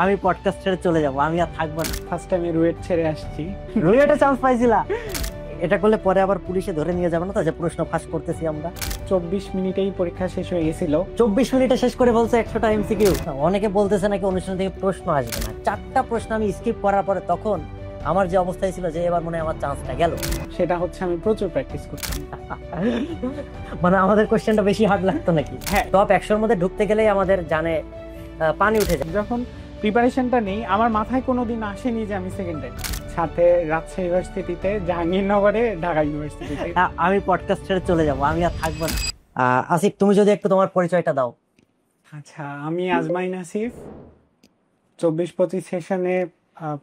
আমি পডকাস্ট ছেড়ে চলে যাব, আমি আর থাকবো না। ফার্স্ট টাইম রুয়েট ছেড়ে আসছি। রুয়েটে চান্স পাইছিলা? এটা করলে পরে আবার পুলিশে ধরে নিয়ে যাবে না তো, যে প্রশ্ন ফাঁস করতেছি আমরা? 24 মিনিটেই পরীক্ষা শেষ হয়ে গেছিল। 24 মিনিটে শেষ করে বলছে 100টা এমসিকিউ। অনেকে বলতেছে নাকি অনুষ্ঠান থেকে প্রশ্ন আসবে না। 4টা প্রশ্ন আমি স্কিপ করার পরে তখন আমার যে অবস্থায় ছিল যে এবার মনে হয় আমার চান্সটা গেল। সেটা হচ্ছে আমি প্রচুর প্র্যাকটিস করতাম। মানে আমাদের কোশ্চেনটা বেশি হার্ড লাগতো নাকি? হ্যাঁ। টপ 100-র মধ্যে ঢুকতে গেলেই আমাদের জানে পানি উঠে যায়। যখন প্রিপারেশনটা নেই, আমার মাথায় কোনোদিন আসেনি যে আমি সেকেন্ডে। সাথে রাজশাহী ইউনিভার্সিটিতে, জাহাঙ্গীরনগরে ঢাকা ইউনিভার্সিটিতে। আমি পডকাস্ট ছেড়ে চলে যাব, আমি আর থাকবো না। আসিফ, তুমি যদি একটু তোমার পরিচয়টা দাও। আচ্ছা, আমি আজমাইন আসিফ, 24-25 সেশনে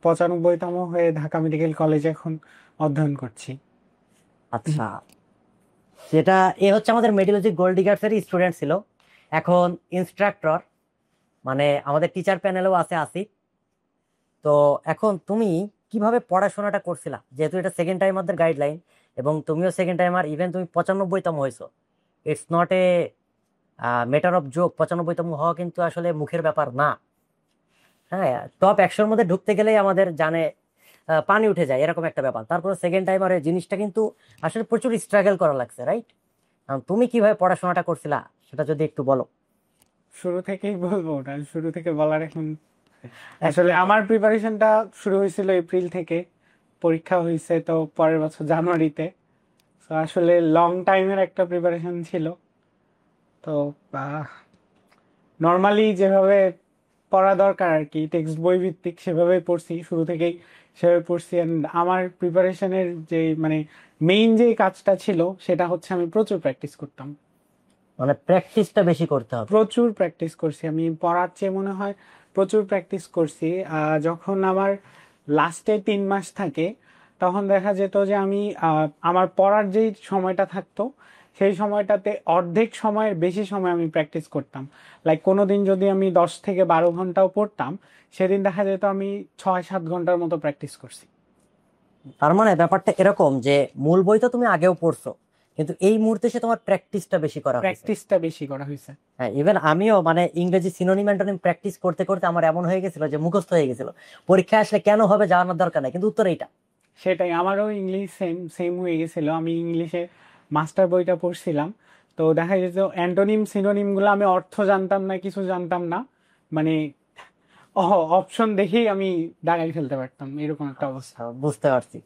95তম হয়ে ঢাকা মেডিকেল কলেজে এখন অধ্যয়ন করছি। আচ্ছা, যেটা এ হচ্ছে আমাদের মেডিওলজি গোল্ড ডিগার্স এর স্টুডেন্ট ছিল, এখন ইনস্ট্রাক্টর, মানে আমাদের টিচার প্যানেলেও আছে আসিফ। তো এখন তুমি কিভাবে পড়াশোনাটা করছিলা, যেহেতু এটা সেকেন্ড টাইম আমাদের গাইডলাইন এবং তুমিও সেকেন্ড টাইমার, ইভেন তুমি 95তম হয়েছো। It's not a matter of joke, 95তম হওয়া কিন্তু আসলে মুখের ব্যাপার না। হ্যাঁ, টপ 100-র মধ্যে ঢুকতে গেলেই আমাদের জানে পানি উঠে যায়, এরকম একটা ব্যাপার। তারপরে সেকেন্ড টাইমার এই জিনিসটা কিন্তু আসলে প্রচুর স্ট্রাগল করা লাগছে, রাইট? তুমি কিভাবে পড়াশোনাটা করছিলা সেটা যদি একটু বলো। শুরু থেকেই বলবো না, শুরু থেকে বলার এখন আসলে আমার প্রিপারেশনটা শুরু হয়েছিল এপ্রিল থেকে, পরীক্ষা হয়েছে তো পরের বছর জানুয়ারিতে। তো আসলে লং টাইমের একটা প্রিপারেশন ছিল। তো নর্মালি যেভাবে পড়া দরকার আর কি, টেক্সট বই ভিত্তিক সেভাবেই পড়ছি শুরু থেকেই, সেভাবে পড়ছি। অ্যান্ড আমার প্রিপারেশনের যে মানে মেইন যে কাজটা ছিল সেটা হচ্ছে আমি প্রচুর প্র্যাকটিস করতাম। মানে প্র্যাকটিসটা বেশি করতে হবে। প্রচুর প্র্যাকটিস করছি আমি, পড়ার চেয়ে মনে হয় প্রচুর প্র্যাকটিস করছি। যখন আমার লাস্টে 3 মাস থাকে, তখন দেখা যেত যে আমি আমার পড়ার যেই সময়টা থাকতো সেই সময়টাতে অর্ধেক সময়ের বেশি সময় আমি প্র্যাকটিস করতাম। লাইক কোনো দিন যদি আমি 10 থেকে 12 ঘন্টাও পড়তাম, সেদিন দেখা যেত আমি 6-7 ঘন্টার মতো প্র্যাকটিস করছি। তার মানে ব্যাপারটা এরকম যে মূল বই তো তুমি আগেও পড়ছো, কিন্তু এই মুহূর্তে সে তোমার প্র্যাকটিসটা বেশি করা হয়েছে। প্র্যাকটিসটা বেশি করা হয়েছে। হ্যাঁ, ইভেন আমিও মানে ইংরেজি সিনোনিম অ্যান্টোনিম প্র্যাকটিস করতে করতে আমার এমন হয়ে গেছিল যে মুখস্থ হয়ে গেছিল। পরীক্ষা আসলে কেন হবে জানার দরকার নাই, কিন্তু উত্তর এইটা। সেটাই, আমারও ইংলিশ সেম সেম হয়ে গেছিল। আমি ইংলিশে মাস্টার বইটা পড়ছিলাম, তো দেখা যেত অ্যান্টোনিম সিনোনিম গুলো আমি অর্থ জানতাম না, কিছু জানতাম না, মানে অপশন দেখেই আমি দাগাই ফেলতে পারতাম, এরকম একটা অবস্থা। বুঝতে পারছি।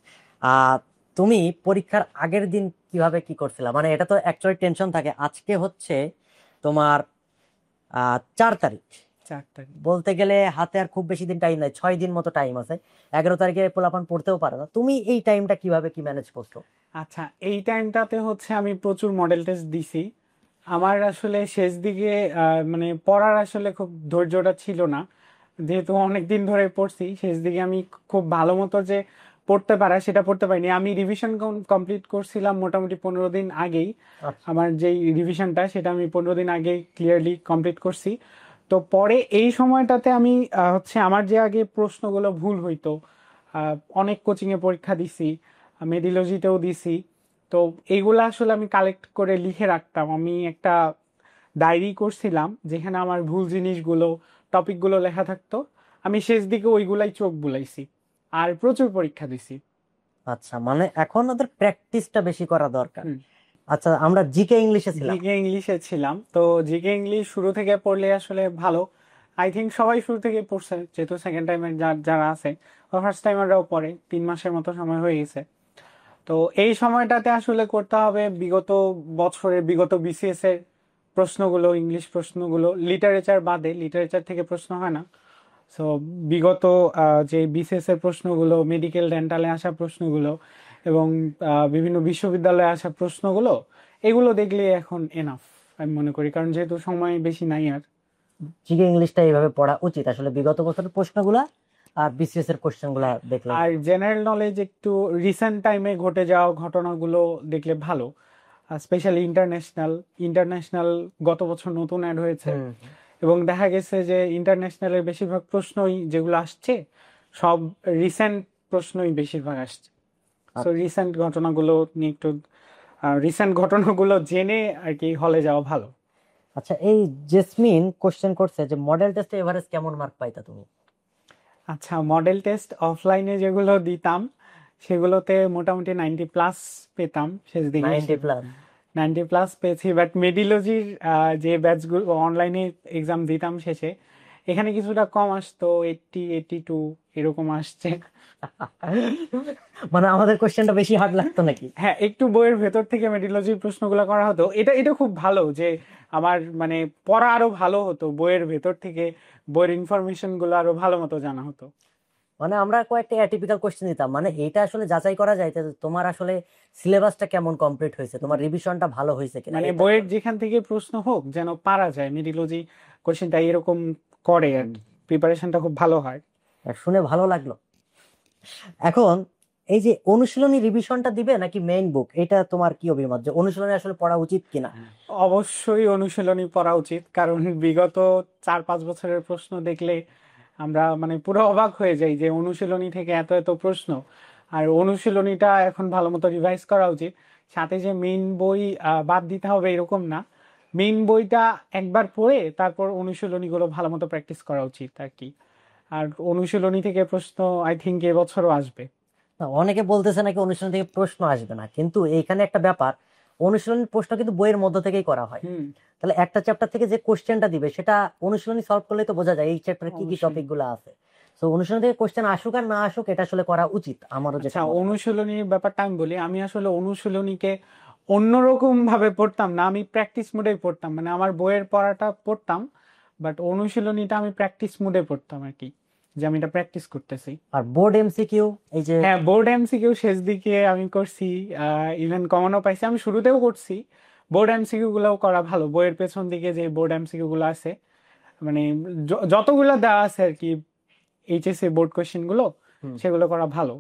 আহ তুমি পরীক্ষার আগের দিন কিভাবে কি করছিলা? মানে এটা তো অ্যাকচুয়ালি টেনশন থাকে। আজকে হচ্ছে তোমার 4 তারিখ, 4 তারিখ। বলতে গেলে হাতে আর খুব বেশি দিন টাইম নাই, 6 দিন মতো টাইম আছে। 11 তারিখে পোলাপান পড়তেও পারে না। তুমি এই টাইমটা কিভাবে কি ম্যানেজ করছো? আচ্ছা, এই টাইমটাতে হচ্ছে আমি প্রচুর মডেল টেস্ট দিছি। আমার আসলে শেষ দিকে মানে পড়ার আসলে খুব ধৈর্যটা ছিল না, যেহেতু অনেক দিন ধরে পড়ছি। শেষ দিকে আমি খুব ভালো মতো যে পড়তে পারা সেটা পড়তে পারিনি। আমি রিভিশন কমপ্লিট করছিলাম মোটামুটি 15 দিন আগেই। আচ্ছা। আমার যেই রিভিশনটা সেটা আমি 15 দিন আগেই ক্লিয়ারলি কমপ্লিট করছি। তো পরে এই সময়টাতে আমি হচ্ছে আমার যে আগে প্রশ্নগুলো ভুল হইতো, অনেক কোচিংয়ে পরীক্ষা দিছি, মেডিলজিতেও দিছি। তো এইগুলো আসলে আমি কালেক্ট করে লিখে রাখতাম। আমি একটা ডায়েরি করছিলাম যেখানে আমার ভুল জিনিসগুলো, টপিকগুলো লেখা থাকতো। আমি শেষ দিকে ওইগুলাই চোখ বুলাইছি আর প্রচুর পরীক্ষা দিছি। আচ্ছা, মানে এখন ওদের প্র্যাকটিসটা বেশি করা দরকার। হুম। আচ্ছা, আমরা জিকে ইংলিশে ছিলাম। জিকে ইংলিশে ছিলাম, তো জিকে ইংলিশ শুরু থেকে পড়লে আসলে ভালো। আই থিঙ্ক সবাই শুরু থেকে পড়ছে, যেহেতু সেকেন্ড টাইমের যারা আছে, ফার্স্ট টাইমাররাও পড়ে। 3 মাসের মতো সময় হয়ে গেছে। তো এই সময়টাতে আসলে করতে হবে বিগত বছরের, বিগত বিসিএস এর প্রশ্নগুলো, ইংলিশ প্রশ্নগুলো, লিটারেচার বাদে, লিটারেচার থেকে প্রশ্ন হয় না। সো বিগত যে বিসিএস এর প্রশ্নগুলো, মেডিকেল ডেন্টালে আসা প্রশ্নগুলো এবং বিভিন্ন বিশ্ববিদ্যালয়ে আসা প্রশ্নগুলো, এগুলো দেখলে এখন এনাফ আমি মনে করি, কারণ যেহেতু সময় বেশি নাই আর। জিকে ইংলিশটা এইভাবে পড়া উচিত আসলে, বিগত বছরের প্রশ্নগুলা আর বিসিএস এর কোশ্চেন গুলা দেখলে। আর জেনারেল নলেজ একটু রিসেন্ট টাইমে ঘটে যাওয়া ঘটনাগুলো দেখলে ভালো, স্পেশালি ইন্টারন্যাশনাল। ইন্টারন্যাশনাল গত বছর নতুন অ্যাড হয়েছে, হুম। এবং দেখা গেছে যে ইন্টারন্যাশনালের বেশিরভাগ প্রশ্নই যেগুলো আসছে সব রিসেন্ট প্রশ্নই বেশিরভাগ আসছে। সো আচ্ছা। রিসেন্ট ঘটনাগুলো নিয়ে একটু, রিসেন্ট ঘটনাগুলো জেনে আর কি হলে যাওয়া ভালো। আচ্ছা, এই জেসমিন কোশ্চেন করছে যে মডেল টেস্টে এভারেজ কেমন মার্ক পাইতা তুমি? আচ্ছা, মডেল টেস্ট অফলাইনে যেগুলো দিতাম সেগুলোতে মোটামুটি 90+ পেতাম শেষ দিকে এসে। 90+? 90+ পেয়েছি, বাট মেডিলজির যে ব্যাচগুলো অনলাইনে এক্সাম দিতাম শেষে, এখানে কিছুটা কম আসতো, 80 82 এরকম আসছে। মানে আমাদের কোশ্চেনটা বেশি হার্ড লাগতো নাকি? হ্যাঁ, একটু বইয়ের ভেতর থেকে মেডিলজির প্রশ্নগুলো করা হতো, এটা এটা খুব ভালো যে আমার মানে পড়া আরো ভালো হতো, বইয়ের ভেতর থেকে বইয়ের ইনফরমেশন গুলো আরো ভালো মতো জানা হতো। মানে আমরা কয়েকটা অ্যাটিপিক্যাল কোশ্চেন দিতাম, মানে এইটা আসলে যাচাই করা যায় যে তোমার আসলে সিলেবাসটা কেমন কমপ্লিট হয়েছে, তোমার রিভিশনটা ভালো হয়েছে কিনা মানে এটা। বইয়ের যেখান থেকে প্রশ্ন হোক যেন পারা যায়, মেডিলজি কোশ্চেনটা এরকম করে আর প্রিপারেশনটা খুব ভালো হয়। শুনে ভালো লাগলো। এখন এই যে অনুশীলনী রিভিশনটা দিবে নাকি মেইন বুক, এটা তোমার কি অভিমত যে অনুশীলনী আসলে পড়া উচিত কিনা? অবশ্যই অনুশীলনী পড়া উচিত, কারণ বিগত 4 5 বছরের প্রশ্ন দেখলে আমরা মানে পুরো অবাক হয়ে যাই যে অনুশীলনী থেকে এত এত প্রশ্ন। আর অনুশীলনীটা এখন ভালো মতো রিভাইজ করা উচিত। সাথে যে মেইন বই বাদ দিতে হবে এরকম না, মেইন বইটা একবার পড়ে তারপর অনুশীলনীগুলো ভালো মতো প্র্যাকটিস করা উচিত আর কি। আর অনুশীলনী থেকে প্রশ্ন আই থিঙ্ক এবছরও আসবে। না, অনেকে বলতেছে নাকি অনুশীলন থেকে প্রশ্ন আসবে না, কিন্তু এইখানে একটা ব্যাপার, অনুশীলনের প্রশ্ন কিন্তু বইয়ের মধ্য থেকেই করা হয়। হুম। তাহলে একটা চ্যাপ্টার থেকে যে কোশ্চেনটা দিবে সেটা অনুশীলনী সলভ করলেই তো বোঝা যায় এই চ্যাপ্টারে কি কি অবশ্যই। টপিক গুলো আছে। তো অনুশীলন থেকে কোশ্চেন আসুক আর না আসুক, এটা আসলে করা উচিত, আমারও যেটা আচ্ছা, মনে হয়। অনুশীলনীর ব্যাপারটা আমি বলি, আমি আসলে অনুশীলনীকে অন্যরকম ভাবে পড়তাম না, আমি প্র্যাকটিস মোডে পড়তাম, মানে আমার বইয়ের পড়াটা পড়তাম, বাট অনুশীলনীটা আমি প্র্যাকটিস মোডে পড়তাম আর কি, যে আমি এটা প্র্যাকটিস করতেছি। আর বোর্ড এমসিকিউ, এই যে হ্যাঁ, বোর্ড এমসিকিউ শেষ দিকে আমি করছি, ইভেন কমনও পাইছি, আমি শুরুতেও করছি। বোর্ড এমসিকিউ গুলোও করা ভালো, বইয়ের পেছন দিকে যে বোর্ড এমসিকিউ গুলো আছে, মানে যতগুলো দেওয়া আছে আর কি এইচএসসি বোর্ড কোশ্চেন গুলো, হুম, সেগুলো করা ভালো।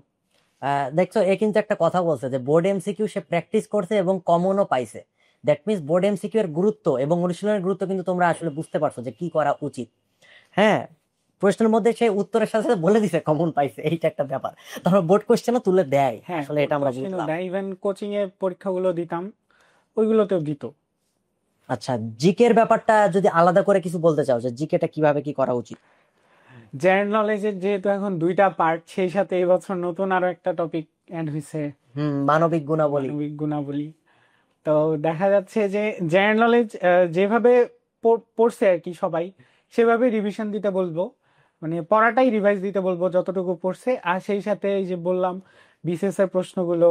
দেখছো এ কিন্তু একটা কথা বলছে যে বোর্ড এমসিকিউ সে প্র্যাকটিস করছে এবং কমনও পাইছে। দ্যাট মিনস বোর্ড এমসিকিউ এর গুরুত্ব এবং অনুশীলনের গুরুত্ব কিন্তু তোমরা আসলে বুঝতে পারছো যে কি করা উচিত। হ্যাঁ, প্রশ্নের মধ্যে সে উত্তরের সাথে সাথে বলে দিছে কমন পাইছে, এইটা একটা ব্যাপার। তারপর বোর্ড কোশ্চেনও তুলে দেয়, হ্যাঁ, আসলে এটা আমরা কোশ্চেনও বুঝলাম। দেয়, ইভেন কোচিং এর পরীক্ষাগুলো দিতাম, ওইগুলোতেও দিত। আচ্ছা, জিকের ব্যাপারটা যদি আলাদা করে কিছু বলতে চাও যে জিকেটা কিভাবে কি করা উচিত? জেনারেল নলেজের যেহেতু এখন 2টা পার্ট, সেই সাথে এই বছর নতুন আরো একটা টপিক অ্যাড হয়েছে, মানবিক গুণাবলী। মানবিক গুণাবলী। তো দেখা যাচ্ছে যে জেনারেল নলেজ যেভাবে পড়ছে আর কি সবাই, সেভাবে রিভিশন দিতে বলবো, মানে পড়াটাই রিভাইজ দিতে বলবো যতটুকু পড়ছে। আর সেই সাথে এই যে বললাম বিসিএস এর প্রশ্নগুলো,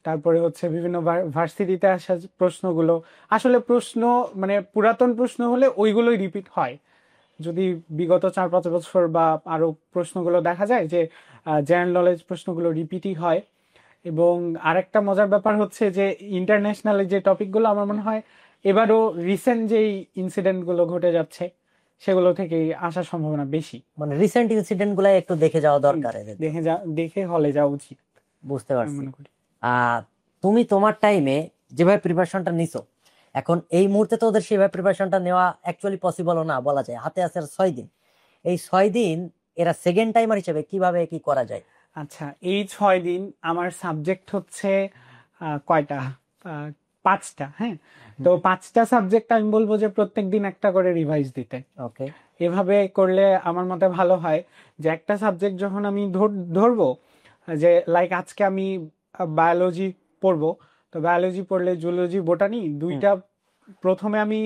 তারপরে হচ্ছে বিভিন্ন ভার্সিটিতে আসা প্রশ্নগুলো, আসলে প্রশ্ন মানে পুরাতন প্রশ্ন হলে ওইগুলোই রিপিট হয়। যদি বিগত 4 5 বছর বা আরো প্রশ্নগুলো দেখা যায় যে জেনারেল নলেজ প্রশ্নগুলো রিপিটই হয়। এবং আরেকটা মজার ব্যাপার হচ্ছে যে ইন্টারন্যাশনাল যে টপিকগুলো, আমার মনে হয় এবারও রিসেন্ট যেই ইনসিডেন্ট গুলো ঘটে যাচ্ছে সেগুলো থেকেই আসার সম্ভাবনা বেশি। মানে রিসেন্ট ইনসিডেন্ট গুলা একটু দেখে যাওয়া হুম, দরকার এদের তো। দেখে হলে যাওয়া উচিত, বুঝতে আমি পারছি। মনে করি। আহ তুমি তোমার টাইমে যেভাবে প্রিপারেশনটা নিছো, এখন এই মুহূর্তে তো ওদের সেভাবে প্রিপারেশনটা নেওয়া অ্যাকচুয়ালি পসিবলও না বলা যায়, হাতে আছে আর 6 দিন। এই 6 দিন এরা সেকেন্ড টাইমার হিসেবে কিভাবে কি করা যায়? আচ্ছা, এই 6 দিন আমার সাবজেক্ট হচ্ছে কয়টা, আহ, 5টা। হ্যাঁ, তো 5টা সাবজেক্ট আমি বলবো যে প্রত্যেক দিন একটা করে রিভাইজ দিতে। ওকে। এভাবে করলে আমার মতে ভালো হয়, যে একটা সাবজেক্ট যখন আমি ধরবো, যে লাইক আজকে আমি বায়োলজি পড়বো, তো বায়োলজি পড়লে জুলজি বোটানি হুম। দুইটা প্রথমে আমি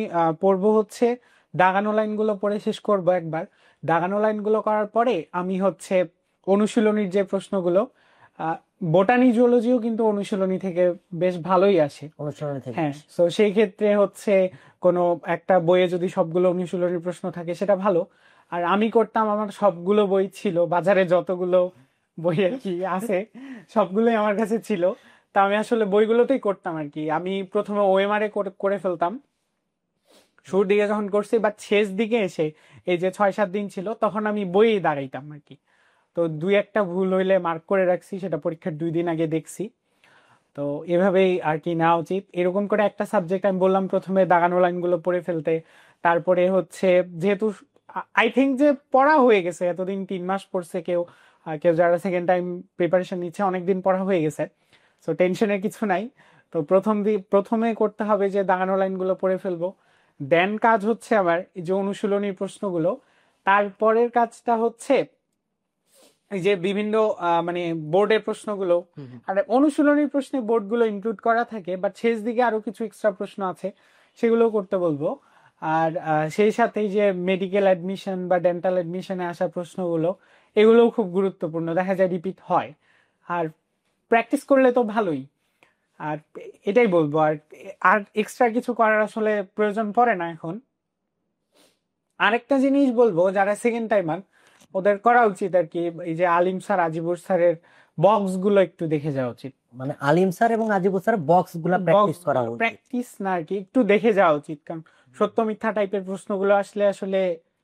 পড়বো হচ্ছে, দাগানো লাইনগুলো পড়ে শেষ করবো একবার। দাগানো লাইনগুলো করার পরে আমি হচ্ছে অনুশীলনীর যে প্রশ্নগুলো, বোটানি জুলজিও কিন্তু অনুশীলনী থেকে বেশ ভালোই আসে। অনুসরণ থেকে। হ্যাঁ, তো সেই ক্ষেত্রে হচ্ছে কোনো একটা বইয়ে যদি সবগুলো অনুশীলনী প্রশ্ন থাকে সেটা ভালো। আর আমি করতাম, আমার সবগুলো বই ছিল, বাজারে যতগুলো বই আর কি আছে সবগুলোই আমার কাছে ছিল। তা আমি আসলে বইগুলোতেই করতাম আর কি। আমি প্রথমে ওএমআর এ করে ফেলতাম শুরুর দিকে যখন করছি, বাট শেষ দিকে এসে এই যে 6 7 দিন ছিল তখন আমি বইয়ে দাঁড়াইতাম আর কি। তো দুই একটা ভুল হইলে মার্ক করে রাখছি, সেটা পরীক্ষার 2 দিন আগে দেখছি। তো এভাবেই আর কি নেওয়া উচিত। এরকম করে একটা সাবজেক্ট আমি বললাম প্রথমে দাগানো লাইনগুলো পড়ে ফেলতে, তারপরে হচ্ছে যেহেতু আই থিঙ্ক যে পড়া হয়ে গেছে, এতদিন 3 মাস পড়ছে কেউ, কেউ যারা সেকেন্ড টাইম প্রিপারেশন নিচ্ছে অনেকদিন পড়া হয়ে গেছে, সো টেনশনের কিছু নাই। তো প্রথমে করতে হবে যে দাগানো লাইনগুলো পড়ে ফেলবো, দেন কাজ হচ্ছে আবার এই যে অনুশীলনী প্রশ্নগুলো, তারপরের কাজটা হচ্ছে এই যে বিভিন্ন মানে বোর্ডের প্রশ্নগুলো। আর অনুশীলনীর প্রশ্নে বোর্ডগুলো ইনক্লুড করা থাকে, বাট শেষ দিকে আরো কিছু এক্সট্রা প্রশ্ন আছে, সেগুলো করতে বলবো। আর সেই সাথে যে মেডিকেল অ্যাডমিশন বা ডেন্টাল অ্যাডমিশনে আসা প্রশ্নগুলো, এগুলোও খুব গুরুত্বপূর্ণ, দেখা যায় রিপিট হয়। আর প্র্যাকটিস করলে তো ভালোই। আর এটাই বলবো, আর আর এক্সট্রা কিছু করার আসলে প্রয়োজন পড়ে না এখন। আরেকটা জিনিস বলবো, যারা সেকেন্ড টাইমার ওদের করা উচিত আর কি, এই যে আলিম স্যার আজিবুর স্যারের বক্স গুলো একটু দেখে যাওয়া উচিত। মানে আলিম স্যার এবং আজিবুর স্যার বক্স গুলা প্র্যাকটিস করা উচিত। প্র্যাকটিস না আর কি, একটু দেখে যাওয়া উচিত, কারণ সত্য মিথ্যা টাইপের প্রশ্নগুলো আসলে আসলে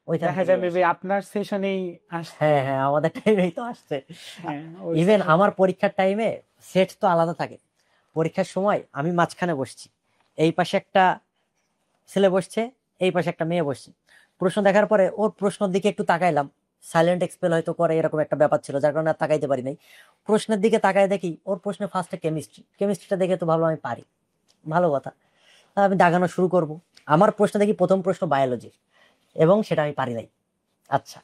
ওইখান দেখা থেকে যাবে আসে। যে আপনার সেশনেই আসছে। হ্যাঁ হ্যাঁ, আমাদের টাইমেই তো আসছে। হ্যাঁ, ওই ইভেন session- আমার পরীক্ষার টাইমে সেট তো আলাদা থাকে। পরীক্ষার সময় আমি মাঝখানে বসছি, এই পাশে একটা ছেলে বসছে, এই পাশে একটা মেয়ে বসছে। প্রশ্ন দেখার পরে ওর প্রশ্নের দিকে একটু তাকাইলাম, সাইলেন্ট এক্সপেল হয়তো করে এরকম একটা ব্যাপার ছিল, যার কারণে আর তাকাইতে পারি নাই। প্রশ্নের দিকে তাকায় দেখি ওর প্রশ্নে ফার্স্টে কেমিস্ট্রিটা দেখে তো ভাবলাম আমি পারি, ভালো কথা। তা আমি দাগানো শুরু করব। আমার প্রশ্ন দেখি প্রথম প্রশ্ন বায়োলজি, এবং সেটা আমি পারি নাই। আচ্ছা,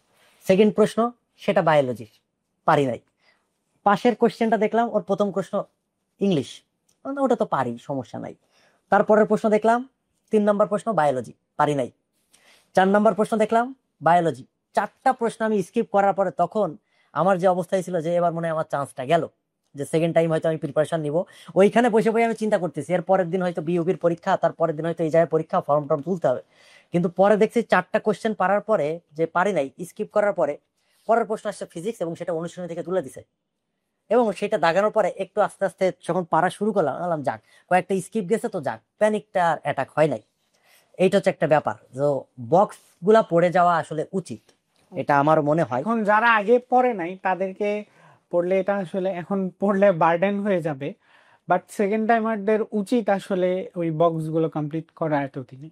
সেকেন্ড প্রশ্ন, সেটা বায়োলজি, পারি নাই। পাশের কোশ্চেনটা দেখলাম ওর প্রথম প্রশ্ন ইংলিশ, ওটা তো পারি, সমস্যা নাই। তারপরের প্রশ্ন দেখলাম 3 নম্বর প্রশ্ন বায়োলজি, পারি নাই। 4 নম্বর প্রশ্ন দেখলাম বায়োলজি। 4টা প্রশ্ন আমি স্কিপ করার পরে তখন আমার যে অবস্থায় ছিল যে এবার মনে হয় আমার চান্সটা গেল, যে সেকেন্ড টাইম হয়তো আমি প্রিপারেশন নিব। ওইখানে বসে বসে আমি চিন্তা করতেছি এর পরের দিন হয়তো বিউপির পরীক্ষা, তার পরের দিন হয়তো এই জায়গায় পরীক্ষা, ফর্ম টর্ম তুলতে হবে। কিন্তু পরে দেখছি 4টা কোশ্চেন পারার পরে যে পারি নাই, স্কিপ করার পরে পরের প্রশ্ন আসছে ফিজিক্স, এবং সেটা অনুশীলনী থেকে তুলে দিছে। এবং সেটা দাগানোর পরে একটু আস্তে আস্তে যখন পারা শুরু করলাম, বললাম যাক, কয়েকটা স্কিপ গেছে তো যাক, প্যানিকটা অ্যাটাক হয় নাই। এইটা হচ্ছে একটা ব্যাপার, তো বক্স গুলা পড়ে যাওয়া আসলে উচিত, এটা আমার মনে হয়। এখন যারা আগে পড়ে নাই তাদেরকে পড়লে এটা আসলে এখন পড়লে বার্ডেন হয়ে যাবে, বাট সেকেন্ড টাইমারদের উচিত আসলে ওই বক্স গুলো কমপ্লিট করা এতদিনে।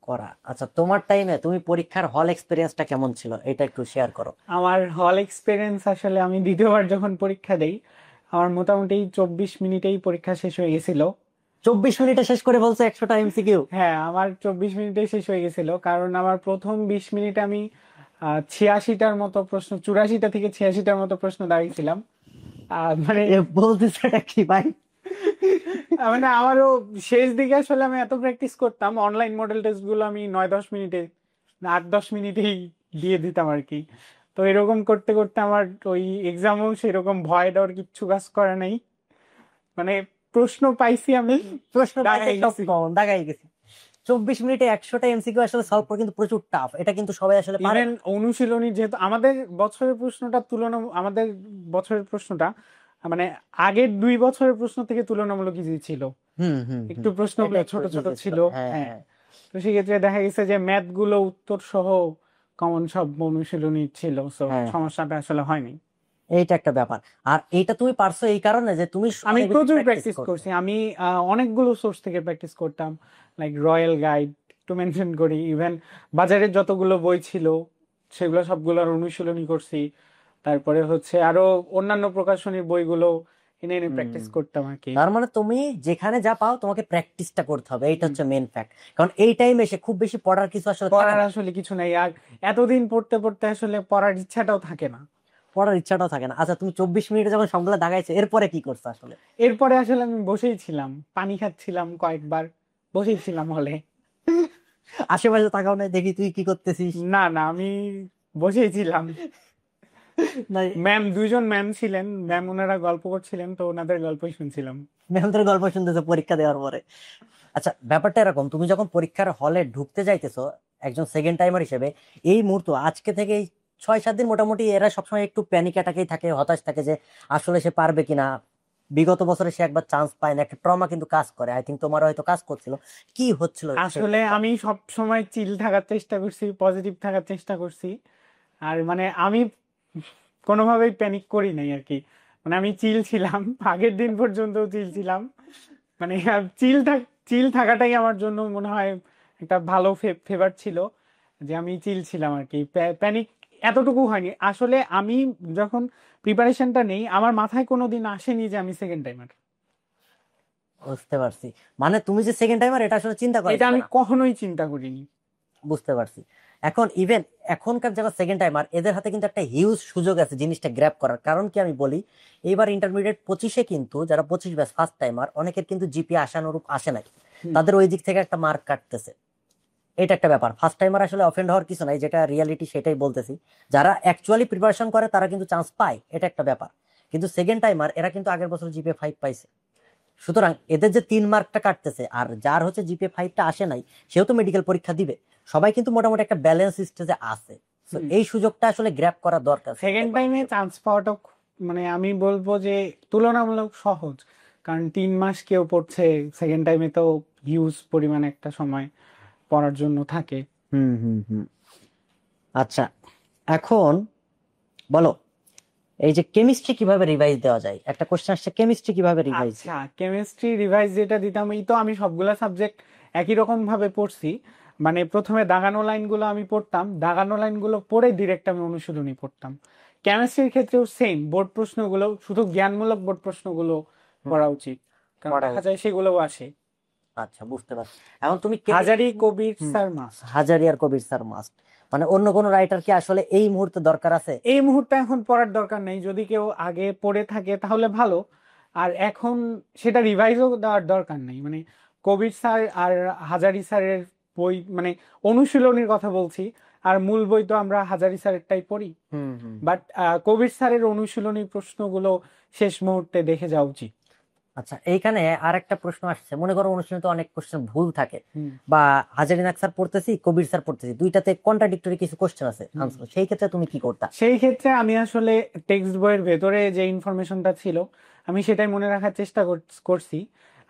করা। আচ্ছা, তোমার টাইমে তুমি পরীক্ষার হল এক্সপিরিয়েন্সটা কেমন ছিল, এটা একটু শেয়ার করো। আমার হল এক্সপিরিয়েন্স আসলে, আমি দ্বিতীয়বার যখন পরীক্ষা দেই, আমার মোটামুটি 24 মিনিটেই পরীক্ষা শেষ হয়ে গেছিল। 24 মিনিটে শেষ করে বলছো 100টা এমসিকিউ? হ্যাঁ, আমার 24 মিনিটেই শেষ হয়ে গেছিল, কারণ আমার প্রথম 20 মিনিটে আমি 86টার মতো প্রশ্ন, 84টা থেকে 86টার মতো প্রশ্ন দাঁড়িয়েছিলাম। মানে এ বলতেছে এটা কি ভাই? মানে আমারও শেষ দিকে আসলে আমি এত প্র্যাকটিস করতাম, অনলাইন মডেল টেস্ট গুলো আমি 9-10 মিনিটে, 8-10 মিনিটেই দিয়ে দিতাম আর কি। তো এরকম করতে করতে আমার ওই এক্সামও সেরকম ভয় ডর কিচ্ছু কাজ করে নাই, মানে প্রশ্ন পাইছি আমি, প্রশ্ন পাইতে দাগাই সব গেছি। কমন, দাগাই গেছি। 24 মিনিটে 100টা এমসিকিউ আসলে সলভ করা কিন্তু প্রচুর টাফ, এটা কিন্তু সবাই আসলে পারে ইভেন না। অনুশীলনী, যেহেতু আমাদের বছরের প্রশ্নটা মানে আগের 2 বছরের প্রশ্ন থেকে তুলনামূলক ইজি ছিল, হুম হুম হুম, একটু প্রশ্নগুলো এটা একটু ছোট ছোট easy ছিল, ছিল। হ্যাঁ হ্যাঁ, হ্যাঁ। তো সেক্ষেত্রে দেখা গেছে যে ম্যাথ গুলো উত্তর সহ কমন সব অনুশীলনী ছিল, সো হ্যাঁ, সমস্যাটা আসলে হয়নি। এইটা একটা ব্যাপার। আর এইটা তুমি পারছো এই কারণে যে তুমি আমি অনেক বেশি প্রচুর প্র্যাকটিস প্র্যাকটিস করছো। করছি, আমি অনেকগুলো সোর্স থেকে প্র্যাকটিস করতাম, লাইক রয়্যাল গাইড একটু মেনশন করি, ইভেন বাজারের যতগুলো বই ছিল সেগুলো সবগুলোর অনুশীলনী করছি। তারপরে হচ্ছে আরো অন্যান্য প্রকাশনীর বইগুলো এনে এনে হুম, প্র্যাকটিস করতাম আর কি। তার মানে তুমি যেখানে যা পাও তোমাকে প্র্যাকটিসটা করতে হবে, এইটা হচ্ছে মেন ফ্যাক্ট। কারণ এই টাইমে এসে খুব বেশি পড়ার কিছু আসলে থাকে পড়ার না, আসলে কিছু নাই, আর এতদিন পড়তে পড়তে আসলে পড়ার ইচ্ছাটাও থাকে না। পড়ার ইচ্ছাটাও থাকে না। আচ্ছা, তুমি 24 মিনিটে যখন সবগুলো দাগাইছো এরপরে কি করছো আসলে? এরপরে আসলে আমি বসেই ছিলাম, পানি খাচ্ছিলাম কয়েকবার, বসেই ছিলাম হলে। আশেপাশে তাকাও নাই দেখি তুই কি করতেছিস? না না, আমি বসেই ছিলাম। না, দুইজন ম্যাম ছিলেন, ম্যাম ওনারা গল্প করছিলেন, তো ওনাদের গল্পই শুনছিলাম। ম্যামদের গল্প শুনতেছো পরীক্ষা দেওয়ার পরে? আচ্ছা, ব্যাপারটা এরকম, তুমি যখন পরীক্ষার হলে ঢুকতে যাইতেছো একজন সেকেন্ড টাইমার হিসেবে, এই মুহূর্ত আজকে থেকে 6-7 দিন মোটামুটি এরা সবসময় একটু প্যানিক অ্যাটাকেই থাকে, হতাশ থাকে যে আসলে সে পারবে কিনা। বিগত বছরে সে একবার চান্স পায় না, একটা ট্রমা কিন্তু কাজ করে। আই থিঙ্ক তোমার হয়তো কাজ করছিল, কি হচ্ছিল আসলে আমি সব সময় চিল থাকার চেষ্টা করছি, পজিটিভ থাকার চেষ্টা করছি। আর মানে আমি কোনোভাবেই প্যানিক করি নাই আর কি, মানে আমি চিল ছিলাম, আগের দিন পর্যন্ত চিল ছিলাম। মানে চিল থাকাটাই আমার জন্য মনে হয় একটা ভালো ফেভার ছিল, যে আমি চিল ছিলাম আর কি, প্যানিক এতটুকু হয়নি আসলে। আমি যখন প্রিপারেশনটা নেই, আমার মাথায় কোনোদিন আসেনি যে আমি সেকেন্ড টাইমার। বুঝতে পারছি। মানে তুমি যে সেকেন্ড টাইমার এটা আসলে চিন্তা এটা করাইছো আমি না। কখনোই চিন্তা করিনি। বুঝতে পারছি। এখন ইভেন এখনকার যারা সেকেন্ড টাইমার এদের হাতে কিন্তু একটা হিউজ সুযোগ আছে জিনিসটা গ্র্যাব করার। কারণ কি আমি বলি, এইবার ইন্টারমিডিয়েট 25-এ কিন্তু যারা 25 ব্যাচ ফার্স্ট টাইমার অনেকের কিন্তু জিপিএ আশানুরূপ আসে নাই, হুম। তাদের ওই দিক থেকে একটা মার্ক কাটতেছে। এটা একটা ব্যাপার। ফার্স্ট টাইমার আসলে অফেন্ড হওয়ার কিছু নাই, যেটা রিয়ালিটি সেটাই বলতেছি। যারা অ্যাকচুয়ালি প্রিপারেশন করে তারা কিন্তু চান্স পায়, এটা একটা ব্যাপার। কিন্তু সেকেন্ড টাইমার এরা কিন্তু আগের বছর জিপিএ 5 পাইছে। সুতরাং এদের যে 3 মার্কটা কাটতেছে, আর যার হচ্ছে জিপিএ 5টা আসে নাই সেও তো মেডিকেল পরীক্ষা দিবে। সবাই কিন্তু মোটামুটি একটা ব্যালেন্স স্টেজে আছে। তো হুম। এই সুযোগটা আসলে গ্র্যাব করা দরকার সেকেন্ড টাইমে চান্স পাওয়াটা মানে আমি বলবো যে তুলনামূলক সহজ, কারণ 3 মাস কেউ পড়ছে, সেকেন্ড টাইমে তো হিউজ পরিমাণে একটা সময় পড়ার জন্য থাকে। হুম হুম হুম। আচ্ছা, এখন বলো, এই যে কেমিস্ট্রি কিভাবে রিভাইজ দেওয়া যায়, একটা কোশ্চেন আসছে, কেমিস্ট্রি কিভাবে রিভাইজ? আচ্ছা, কেমিস্ট্রি রিভাইজ যেটা দিতাম, এই তো আমি সবগুলা সাবজেক্ট একই রকম ভাবে পড়ছি। মানে প্রথমে দাগানো লাইনগুলো আমি পড়তাম, দাগানো লাইনগুলো পড়ে ডিরেক্ট আমি অনুশীলনী পড়তাম। কেমিস্ট্রির ক্ষেত্রেও সেম, বোর্ড প্রশ্নগুলো শুধু জ্ঞানমূলক বোর্ড প্রশ্নগুলো পড়া উচিত, কারণ পড়া দেখা উচিত। যায় সেগুলোও আসে। আচ্ছা, বুঝতে পারছি। এখন তুমি হাজারি, কেমিস্ট্রি, কবির, স্যার মাস্ট। হাজারি আর কবির স্যার মাস্ট, মানে অন্য কোন রাইটার কি আসলে এই মুহূর্তে দরকার আছে? এই মুহূর্তে এখন পড়ার দরকার নেই, যদি কেউ আগে পড়ে থাকে তাহলে ভালো। আর এখন সেটা রিভাইজও দেওয়ার দরকার নেই। মানে কবির স্যার আর হাজারি স্যারের বই, মানে অনুশীলনীর কথা বলছি, আর মূল বই তো আমরা হাজারি স্যারেরটাই পড়ি। হুম হুম। বাট কবির স্যারের অনুশীলনী প্রশ্নগুলো শেষ মুহূর্তে দেখে যাওয়া উচিত। আচ্ছা, এইখানে আর একটা প্রশ্ন আসছে। মনে করো অনুশীলনীতে অনেক কোশ্চেন ভুল থাকে, হুম। বা হাজারিনাক স্যার পড়তেছি, কবির স্যার পড়তেছি, দুইটাতে কন্ট্রাডিক্টরি কিছু কোশ্চেন আছে হুম। আনসার, সেই ক্ষেত্রে তুমি কি করতা? সেই ক্ষেত্রে আমি আসলে টেক্সট বইয়ের ভেতরে যে ইনফরমেশনটা ছিল আমি সেটাই মনে রাখার চেষ্টা করছি।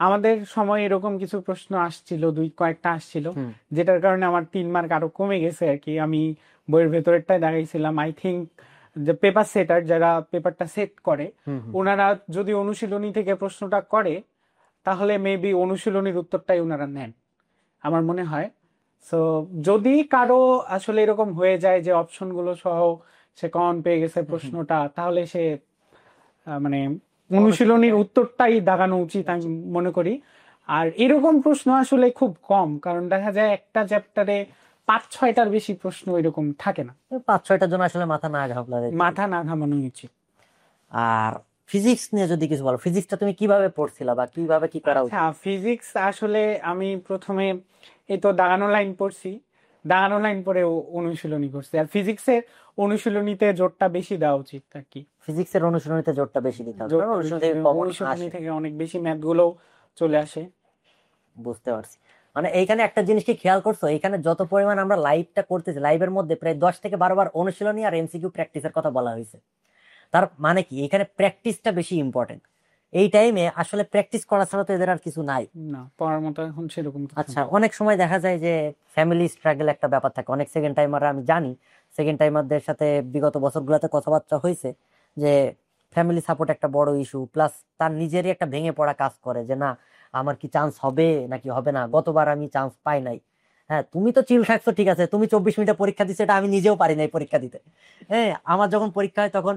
আমাদের সময় এরকম কিছু প্রশ্ন আসছিল, কয়েকটা আসছিল, হুম যেটার কারণে আমার 3 মার্ক আরো কমে গেছে আর কি। আমি বইয়ের ভেতরেরটাই দাঁড়াইছিলাম। আই থিঙ্ক যে পেপার সেটার, যারা পেপারটা সেট করে, হুম হুম। ওনারা যদি অনুশীলনী থেকে প্রশ্নটা করে তাহলে মেবি অনুশীলনীর উত্তরটাই ওনারা নেন, আমার মনে হয়। সো যদি কারো আসলে এরকম হয়ে যায় যে অপশনগুলো সহ সে কমন পেয়ে গেছে প্রশ্নটা, তাহলে সে মানে অনুশীলনীর উত্তরটাই দাগানো উচিত আমি মনে করি। আর এরকম প্রশ্ন আসলে খুব কম, কারণ দেখা যায় একটা চ্যাপ্টারে 5-6টার বেশি প্রশ্ন এরকম থাকে না। 5-6টার জন্য আসলে মাথা না ঘামলা। মাথা না ঘামানো উচিত। আর ফিজিক্স নিয়ে যদি কিছু বলো, ফিজিক্সটা তুমি কিভাবে পড়ছিলা বা কিভাবে কি করা আচ্ছা, উচিত? ফিজিক্স আসলে আমি প্রথমে এই তো দাগানো লাইন পড়ছি, দাগানো লাইন পরে অনুশীলনী করছি। আর ফিজিক্সের অনুশীলনীতে জোরটা বেশি দেওয়া উচিত আর কি। ফিজিক্সের অনুশীলনীতে জোরটা বেশি দিতে হবে, কারণ জোরটা অনুশীলনী বেশি, থেকে কমন অনুশীলনী আসে। থেকে অনেক বেশি ম্যাথ গুলো চলে আসে। বুঝতে পারছি। মানে এইখানে একটা জিনিস কি খেয়াল করছো, এখানে যত পরিমাণ আমরা লাইভটা করতেছি, লাইভের মধ্যে প্রায় 10 থেকে 12 বার অনুশীলনী আর এমসিকিউ প্র্যাকটিসের কথা বলা হয়েছে। তার মানে কি এখানে প্র্যাকটিসটা বেশি ইম্পর্টেন্ট। এই টাইমে আসলে প্র্যাকটিস করা ছাড়া তো এদের আর কিছু নাই। না, পড়ার মতো এখন সেরকম কিছু আচ্ছা, নেই। অনেক সময় দেখা যায় যে ফ্যামিলি স্ট্রাগল একটা ব্যাপার থাকে, অনেক সেকেন্ড টাইমার আমি জানি, সেকেন্ড টাইমারদের সাথে বিগত বছরগুলোতে কথাবার্তা হয়েছে যে ফ্যামিলি সাপোর্ট একটা বড় ইস্যু, প্লাস তার নিজেরই একটা ভেঙে পড়া কাজ করে যে না, আমার কি চান্স হবে নাকি হবে না, গতবার আমি চান্স পাই নাই। হ্যাঁ, তুমি তো চিল থাকছো, ঠিক আছে, তুমি 24 মিনিটে পরীক্ষা দিচ্ছ, এটা আমি নিজেও পারি নাই পরীক্ষা দিতে। হ্যাঁ, আমার যখন পরীক্ষা হয় তখন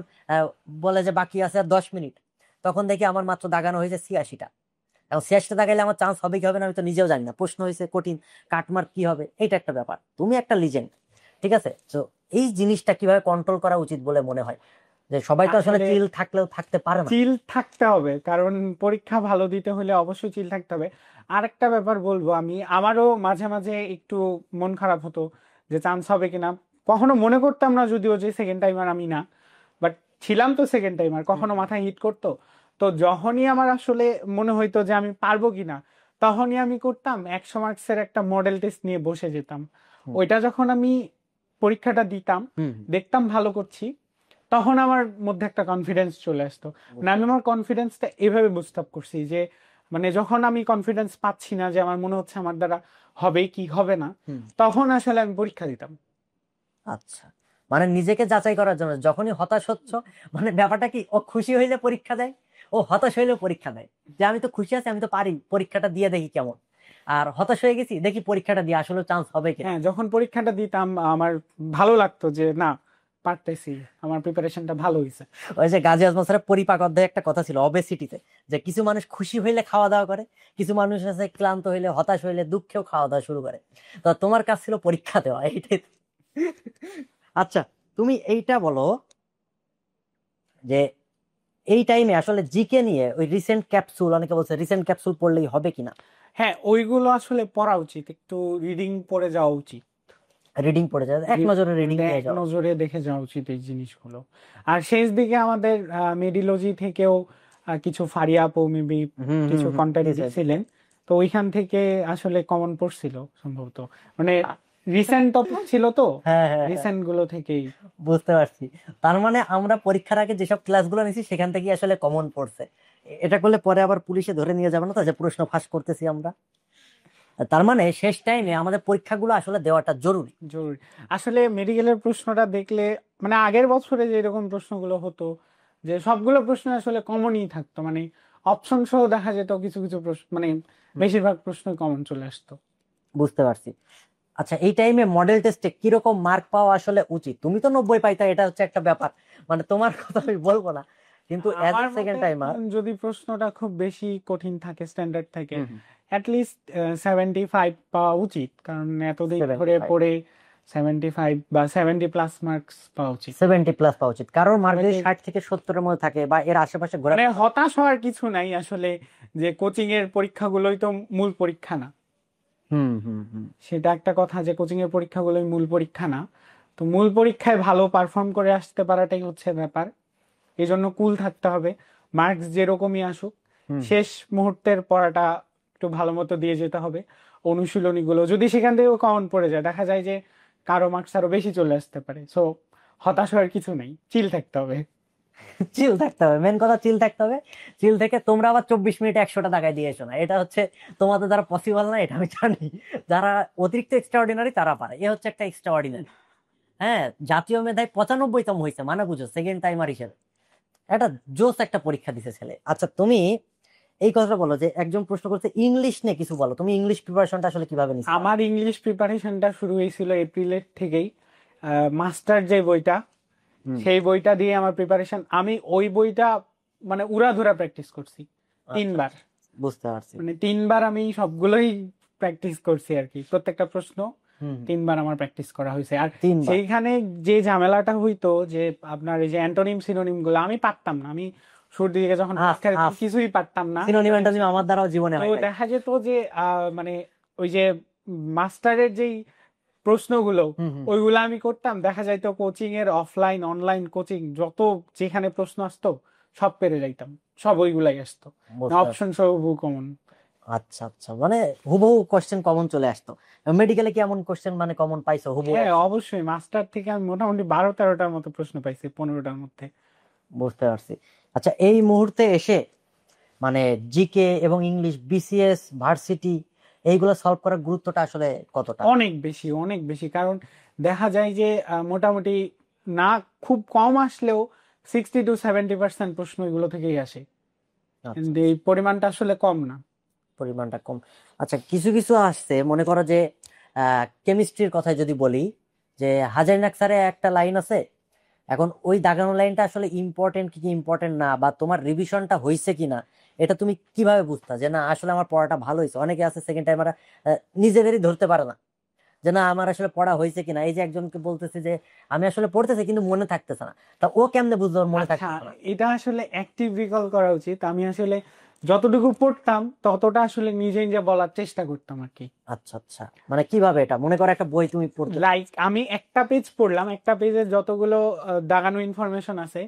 বলে যে বাকি আছে আর 10 মিনিট, তখন দেখি আমার মাত্র দাগানো হয়েছে 86টা। এখন 86টা দাগাইলে আমার চান্স হবে কি হবে না আমি তো নিজেও জানি না, প্রশ্ন হয়েছে কঠিন, কাটমার্ক কি হবে, এটা একটা ব্যাপার। তুমি একটা লিজেন্ড, ঠিক আছে, তো এই জিনিসটা কিভাবে কন্ট্রোল করা উচিত বলে মনে হয়? যে সবাই তো আসলে আসলে চিল থাকলেও থাকতে পারে না। চিল থাকতে হবে, কারণ পরীক্ষা ভালো দিতে হলে অবশ্যই চিল থাকতে হবে। আরেকটা ব্যাপার বলবো, আমি আমারও মাঝে মাঝে একটু মন খারাপ হতো যে চান্স হবে কিনা। কখনো মনে করতাম না যদিও যে সেকেন্ড টাইমার আমি না, বাট ছিলাম তো সেকেন্ড টাইমার, কখনো মাথায় হিট করতো। তো যখনই আমার আসলে মনে হইতো যে আমি পারবো কিনা, তখনই আমি করতাম 100 মার্কসের একটা মডেল টেস্ট নিয়ে বসে যেতাম। হুম ওইটা যখন আমি পরীক্ষাটা দিতাম, হুম। দেখতাম ভালো করছি, তখন আমার মধ্যে একটা কনফিডেন্স চলে আসতো। মানে আমি আমার কনফিডেন্সটা এভাবে বুস্ট আপ করছি যে, মানে যখন আমি কনফিডেন্স পাচ্ছি না, যে আমার মনে হচ্ছে আমার দ্বারা হবে কি হবে না, হুম। তখন আসলে আমি পরীক্ষা দিতাম। আচ্ছা, মানে নিজেকে যাচাই করার জন্য যখনই হতাশ হচ্ছ, মানে ব্যাপারটা কি, ও খুশি হইলে পরীক্ষা দেয়, ও হতাশ হইলেও পরীক্ষা দেয়, যে আমি তো খুশি আছি, আমি তো পারি, পরীক্ষাটা দিয়ে দেখি কেমন। আর হতাশ হয়ে গেছি, দেখি পরীক্ষাটা দিয়ে আসলে চান্স হবে কিনা। হ্যাঁ, যখন পরীক্ষাটা দিতাম আমার ভালো লাগতো যে না, পারতেছি, আমার প্রিপারেশনটা ভালো হয়েছে। ওই যে গাজী আজমল স্যারের পরিপাক অধ্যায়ে একটা কথা ছিল অবেসিটিতে, যে কিছু মানুষ খুশি হইলে খাওয়া দাওয়া করে, কিছু মানুষ আছে ক্লান্ত হইলে হতাশ হইলে দুঃখেও খাওয়া দাওয়া শুরু করে। তো তোমার কাজ ছিল পরীক্ষা দেওয়া, এইটাই। আচ্ছা, তুমি এইটা বলো যে এই টাইমে আসলে জিকে নিয়ে ওই রিসেন্ট ক্যাপসুল, অনেকে বলছে রিসেন্ট ক্যাপসুল পড়লেই হবে কিনা? হ্যাঁ, ওইগুলো আসলে পড়া উচিত, একটু রিডিং পড়ে যাওয়া উচিত, রিডিং পড়ে যায়, এক নজরে রিডিং মানে দিয়ে এক যাও। নজরে দেখে যাওয়া উচিত এই জিনিসগুলো। আর শেষ দিকে আমাদের মেডিলজি থেকেও কিছু ফারিয়া আপু মেবি হুম হুম কিছু হুম কন্টেন্ট দিছে। দিছিলেন, তো ওইখান থেকে আসলে কমন পড়ছিল সম্ভবত, মানে রিসেন্ট টপিক ছিল তো, হ্যাঁ হ্যাঁ হ্যাঁ, রিসেন্ট গুলো থেকেই। বুঝতে পারছি। তার মানে আমরা পরীক্ষার আগে যেসব ক্লাসগুলো নিয়েছি সেখান থেকে আসলে কমন পড়ছে। এটা করলে পরে আবার পুলিশে ধরে নিয়ে যাবে না তো যে প্রশ্ন ফাঁস করতেছি আমরা। তার মানে শেষ টাইমে আমাদের পরীক্ষাগুলো আসলে দেওয়াটা জরুরি। জরুরি। আসলে মেডিকেলের প্রশ্নটা দেখলে, মানে আগের বছরে যে এরকম প্রশ্নগুলো হতো, যে সবগুলো প্রশ্ন আসলে কমনই থাকতো, মানে অপশন সহ দেখা যেত কিছু কিছু প্রশ্ন, মানে বেশিরভাগ প্রশ্নই কমন চলে আসতো। বুঝতে পারছি। আচ্ছা, এই টাইমে মডেল টেস্টে কিরকম মার্ক পাওয়া আসলে উচিত? তুমি তো 90 পাইতা, এটা হচ্ছে একটা ব্যাপার, মানে তোমার কথা আমি বলবো না, কিন্তু অ্যাজ এ আমার সেকেন্ড মতে টাইমার। যদি প্রশ্নটা খুব বেশি কঠিন থাকে, স্ট্যান্ডার্ড থাকে, অ্যাটলিস্ট 75 পাওয়া উচিত, কারণ এতদিন ধরে 75 পড়ে 75 বা 70+ মার্কস পাওয়া উচিত। 70 প্লাস পাওয়া উচিত, কারোর মার্ক যদি 70 60 থেকে 70-এর মধ্যে থাকে বা এর আশেপাশে ঘোরা। মানে হতাশ হওয়ার কিছু নাই আসলে, যে কোচিং এর পরীক্ষাগুলোই তো মূল পরীক্ষা না। হুম হুম হুম সেটা একটা কথা, যে কোচিং এর পরীক্ষাগুলোই মূল পরীক্ষা না। তো মূল পরীক্ষায় ভালো পারফর্ম করে আসতে পারাটাই হচ্ছে ব্যাপার, এই জন্য কুল থাকতে হবে। মার্কস যেরকমই আসুক, হুম। শেষ মুহূর্তের পড়াটা একটু ভালো মতো দিয়ে যেতে হবে। অনুশীলনীগুলো যদি সেখান থেকেও কমন পড়ে যায়, দেখা যায় যে কারো মার্কস আরো বেশি চলে আসতে পারে, সো হতাশ হওয়ার কিছু নেই, চিল থাকতে হবে। চিল থাকতে হবে, মেন কথা চিল থাকতে হবে। চিল থেকে তোমরা আবার 24 মিনিটে 100টা টাকায় দিয়ে এসো না, এটা হচ্ছে তোমাদের দ্বারা পসিবল না, এটা আমি জানি। যারা অতিরিক্ত এক্সট্রাঅর্ডিনারি তারা পারে, এ হচ্ছে একটা এক্সট্রাঅর্ডিনারি। হ্যাঁ, জাতীয় মেধায় 95তম হয়েছে, মানে বুঝো সেকেন্ড টাইমার হিসেবে একটা জোস একটা পরীক্ষা দিছে ছেলে। আচ্ছা, তুমি এই কথাটা বলো যে একজন প্রশ্ন করছে ইংলিশ নিয়ে কিছু বলো, তুমি ইংলিশ প্রিপারেশনটা আসলে কিভাবে নিছো? আমার ইংলিশ প্রিপারেশনটা শুরু হয়েছিল এপ্রিলের থেকেই। মাস্টার যে বইটা, হুম। সেই বইটা দিয়ে আমার প্রিপারেশন, আমি ওই বইটা মানে উড়াধুরা প্র্যাকটিস করছি আচ্ছা, 3 বার। বুঝতে পারছি। মানে 3 বার আমি সবগুলোই প্র্যাকটিস করছি আর কি, প্রত্যেকটা প্রশ্ন হুম 3 বার আমার প্র্যাকটিস করা হয়েছে। আর 3বার। সেইখানে যে ঝামেলাটা হইতো, যে আপনার এই যে অ্যান্টোনিম সিনোনিম গুলো আমি পারতাম না, আমি শুরুর দিকে যখন আস পরীক্ষা দিতাম আস কিছুই পারতাম না। সিনোনিম অ্যান্টোনিম আমার দ্বারাও জীবনে তো হয় নাই। দেখা যেত যে মানে ওই যে মাস্টারের যেই প্রশ্নগুলো, হুম হুম ওইগুলো আমি করতাম, দেখা যাইতো কোচিং এর অফলাইন অনলাইন কোচিং যত যেখানে প্রশ্ন আসতো সব পেরে যাইতাম, সব ওইগুলাই আসতো, বুঝতে পারছি। অপশন সহ কমন। আচ্ছা আচ্ছা, মানে হুবহু কোশ্চেন কমন চলে আসতো। মেডিকেলে কি এমন কোশ্চেন মানে কমন পাইছো হুবহু? হ্যাঁ অবশ্যই, মাস্টার থেকে আমি মোটামুটি 12-13টার মতো প্রশ্ন পাইছি 15টার মধ্যে। বুঝতে পারছি। আচ্ছা, এই মুহূর্তে এসে মানে জিকে এবং ইংলিশ, বিসিএস, ভার্সিটি, এইগুলো সলভ করার গুরুত্বটা আসলে কতটা? অনেক বেশি, অনেক বেশি, কারণ দেখা যায় যে মোটামুটি না খুব কম আসলেও 60-70% প্রশ্ন এগুলো থেকেই আসে, আচ্ছা, এই পরিমাণটা আসলে কম না। পরিমাণটা কম। আচ্ছা, কিছু কিছু আসছে, মনে করো যে কেমিস্ট্রির কথাই যদি বলি, যে হাজারিনাক স্যারে একটা লাইন আছে, এখন ওই দাগানো লাইনটা আসলে ইম্পর্টেন্ট কি ইম্পর্টেন্ট না, বা তোমার রিভিশনটা হয়েছে কিনা, এটা তুমি কিভাবে বুঝতা যে না আসলে আমার পড়াটা ভালো হয়েছে? অনেকে আছে সেকেন্ড টাইম নিজেদেরই ধরতে পারে না যে না আমার আসলে পড়া হয়েছে কিনা। এই যে একজনকে বলতেছে যে আমি আসলে পড়তেছি কিন্তু মনে থাকতেছে না, তা ও কেমনে বুঝলো ওর মনে আচ্ছা, থাকতেছে না? এটা আসলে অ্যাক্টিভ রিকল করা উচিত। আমি আসলে যতটুকু পড়তাম ততটা আসলে নিজে নিজে বলার চেষ্টা করতাম আর কি। আচ্ছা আচ্ছা, মানে কিভাবে? এটা মনে করো একটা বই তুমি পড়তে। লাইক আমি একটা পেজ পড়লাম, একটা পেজের যতগুলো দাগানো ইনফরমেশন আছে,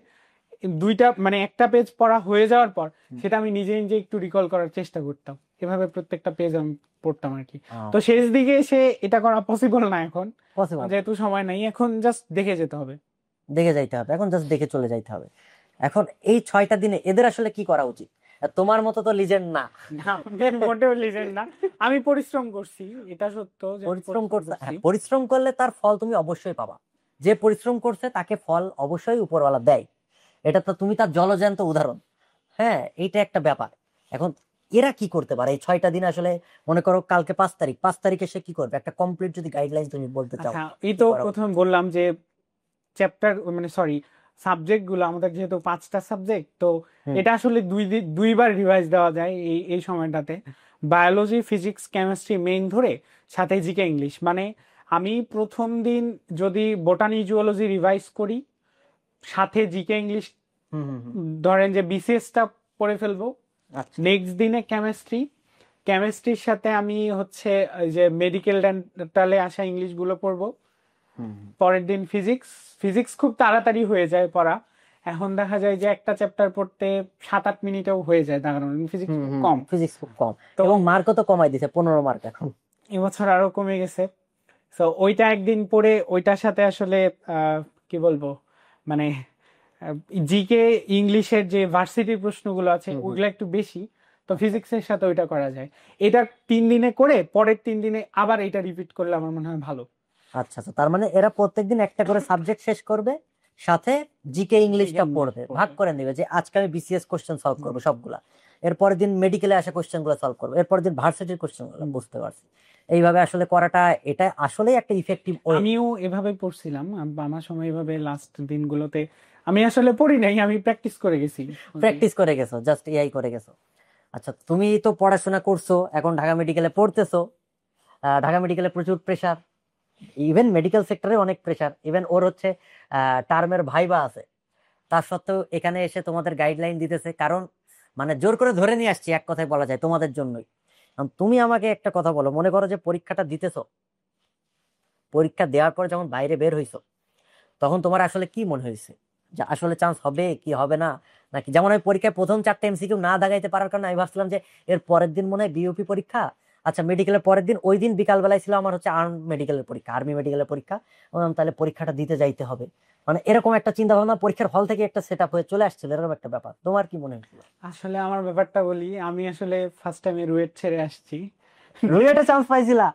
দুইটা মানে একটা পেজ পড়া হয়ে যাওয়ার পর সেটা আমি নিজে নিজে একটু রিকল করার চেষ্টা করতাম, এভাবে প্রত্যেকটা পেজ আমি পড়তাম আর কি। তো শেষ দিকে এসে এটা করা পসিবল না এখন, পসিবল, যেহেতু সময় নাই, এখন জাস্ট দেখে যেতে হবে। দেখে যাইতে হবে, এখন জাস্ট দেখে চলে যাইতে হবে। এখন এই 6টা দিনে এদের আসলে কি করা উচিত? তোমার মতো তো লিজেন্ড না। না, আমাদের মোটেও লিজেন্ড না, আমি পরিশ্রম করছি, এটা সত্য যে আমি পরিশ্রম করতে, করছি। হ্যাঁ, পরিশ্রম করলে তার ফল তুমি অবশ্যই পাবা। যে পরিশ্রম করছে তাকে ফল অবশ্যই উপরওয়ালা দেয়, এটা তো তুমি তার জলজ্যান্ত উদাহরণ। হ্যাঁ, এইটা একটা ব্যাপার। এখন এরা কি করতে পারে এই 6টা দিন আসলে? মনে করো কালকে 5 তারিখ, 5 তারিখে সে কি করবে? একটা কমপ্লিট যদি গাইডলাইন তুমি বলতে চাও, আচ্ছা, এই কি তো করা উচিত? প্রথমে বললাম যে চ্যাপ্টার মানে সরি সাবজেক্ট গুলো আমাদের যেহেতু 5টা সাবজেক্ট, তো হুম। এটা আসলে দুইবার রিভাইজ দেওয়া যায় এই সময়টাতে। বায়োলজি, ফিজিক্স, কেমিস্ট্রি মেইন ধরে, সাথে জিকে ইংলিশ। মানে আমি প্রথম দিন যদি বোটানি জুওলজি রিভাইজ করি, সাথে জিকে ইংলিশ হুম হুম হুম। ধরেন যে বিসিএসটা পড়ে ফেলবো। আচ্ছা। নেক্সট দিনে কেমিস্ট্রির সাথে আমি হচ্ছে ওই যে মেডিকেল ডেন্টালে আসা ইংলিশ গুলো পড়বো। হুম হুম। পরের দিন ফিজিক্স খুব তাড়াতাড়ি হয়ে যায় পড়া। এখন দেখা যায় যে একটা চ্যাপ্টার পড়তে 7-8 মিনিটেও হয়ে যায় দাঁড়ানো, ফিজিক্স হুম খুব হুম। কম। ফিজিক্স খুব কম, তো এবং মার্কও তো কমাই দিছে, 15 মার্ক এখন। এবছর আরো কমে গেছে। তো ওইটা একদিন পড়ে ওইটার সাথে আসলে কি বলবো, মানে জিকে ইংলিশের যে ভার্সিটির প্রশ্নগুলো আছে হুম হুম। ওইগুলো একটু বেশি, তো আচ্ছা ফিজিক্সের সাথে ওইটা করা যায়। এটা 3 দিনে করে পরের 3 দিনে আবার এটা রিপিট করলে আমার মনে হয় ভালো। আচ্ছা আচ্ছা, তার মানে এরা প্রত্যেকদিন একটা করে সাবজেক্ট শেষ করবে, সাথে জিকে ইংলিশটা ইংলিশ পড়বে, ভাগ পড়বে। করে নেবে যে আজকে আমি বিসিএস কোশ্চেন সলভ করবো সবগুলা, এরপরের দিন মেডিকেলে আসা কোশ্চেন গুলো সলভ করবো, এরপরের দিন ভার্সিটির কোশ্চেন গুলো। বুঝতে পারছি, এইভাবে আসলে করাটা এটা আসলেই একটা ইফেক্টিভ ওয়ে। আমিও এভাবে পড়ছিলাম, আমার সময় এভাবে লাস্ট দিনগুলোতে আমি আসলে পড়ি নাই, আমি প্র্যাকটিস করে গেছি। প্র্যাকটিস করে গেছো, জাস্ট এআই করে গেছো। আচ্ছা, তুমি তো পড়াশোনা করছো, এখন ঢাকা মেডিকেলে পড়তেছো। ঢাকা মেডিকেলে প্রচুর প্রেসার, ইভেন মেডিকেল সেক্টরে অনেক প্রেসার, ইভেন ওর হচ্ছে টার্মের ভাইবা আছে। তার সত্ত্বেও এখানে এসে তোমাদের গাইডলাইন দিতেছে, কারণ মানে জোর করে ধরে নিয়ে আসছি, এক কথায় বলা যায় তোমাদের জন্যই। তুমি আমাকে একটা কথা বলো, মনে করো যে পরীক্ষাটা দিতেছো, পরীক্ষা দেওয়ার পর যখন বাইরে বের হইছো, তখন তোমার আসলে কি মনে হয়েছে, যে আসলে চান্স হবে কি হবে না? নাকি যেমন আমি পরীক্ষায় প্রথম 4টা এমসিকিউ না দাগাইতে পারার কারণে আমি ভাবছিলাম যে এর পরের দিন মনে হয় বিওপি পরীক্ষা, আচ্ছা মেডিকেলের পরের দিন, ওই দিন বিকাল বেলায় ছিল আমার হচ্ছে আর্মি মেডিকেলের পরীক্ষা, বললাম তাহলে পরীক্ষাটা দিতে যাইতে হবে। মানে এরকম একটা চিন্তা ভাবনা পরীক্ষার হল থেকে একটা সেট আপ হয়ে চলে আসছিল, এরকম একটা ব্যাপার। তোমার কি মনে হয়েছিল? আসলে আমার ব্যাপারটা বলি, আমি আসলে ফার্স্ট টাইমে রুয়েট ছেড়ে আসছি। রুয়েটে চান্স পাইছিলা?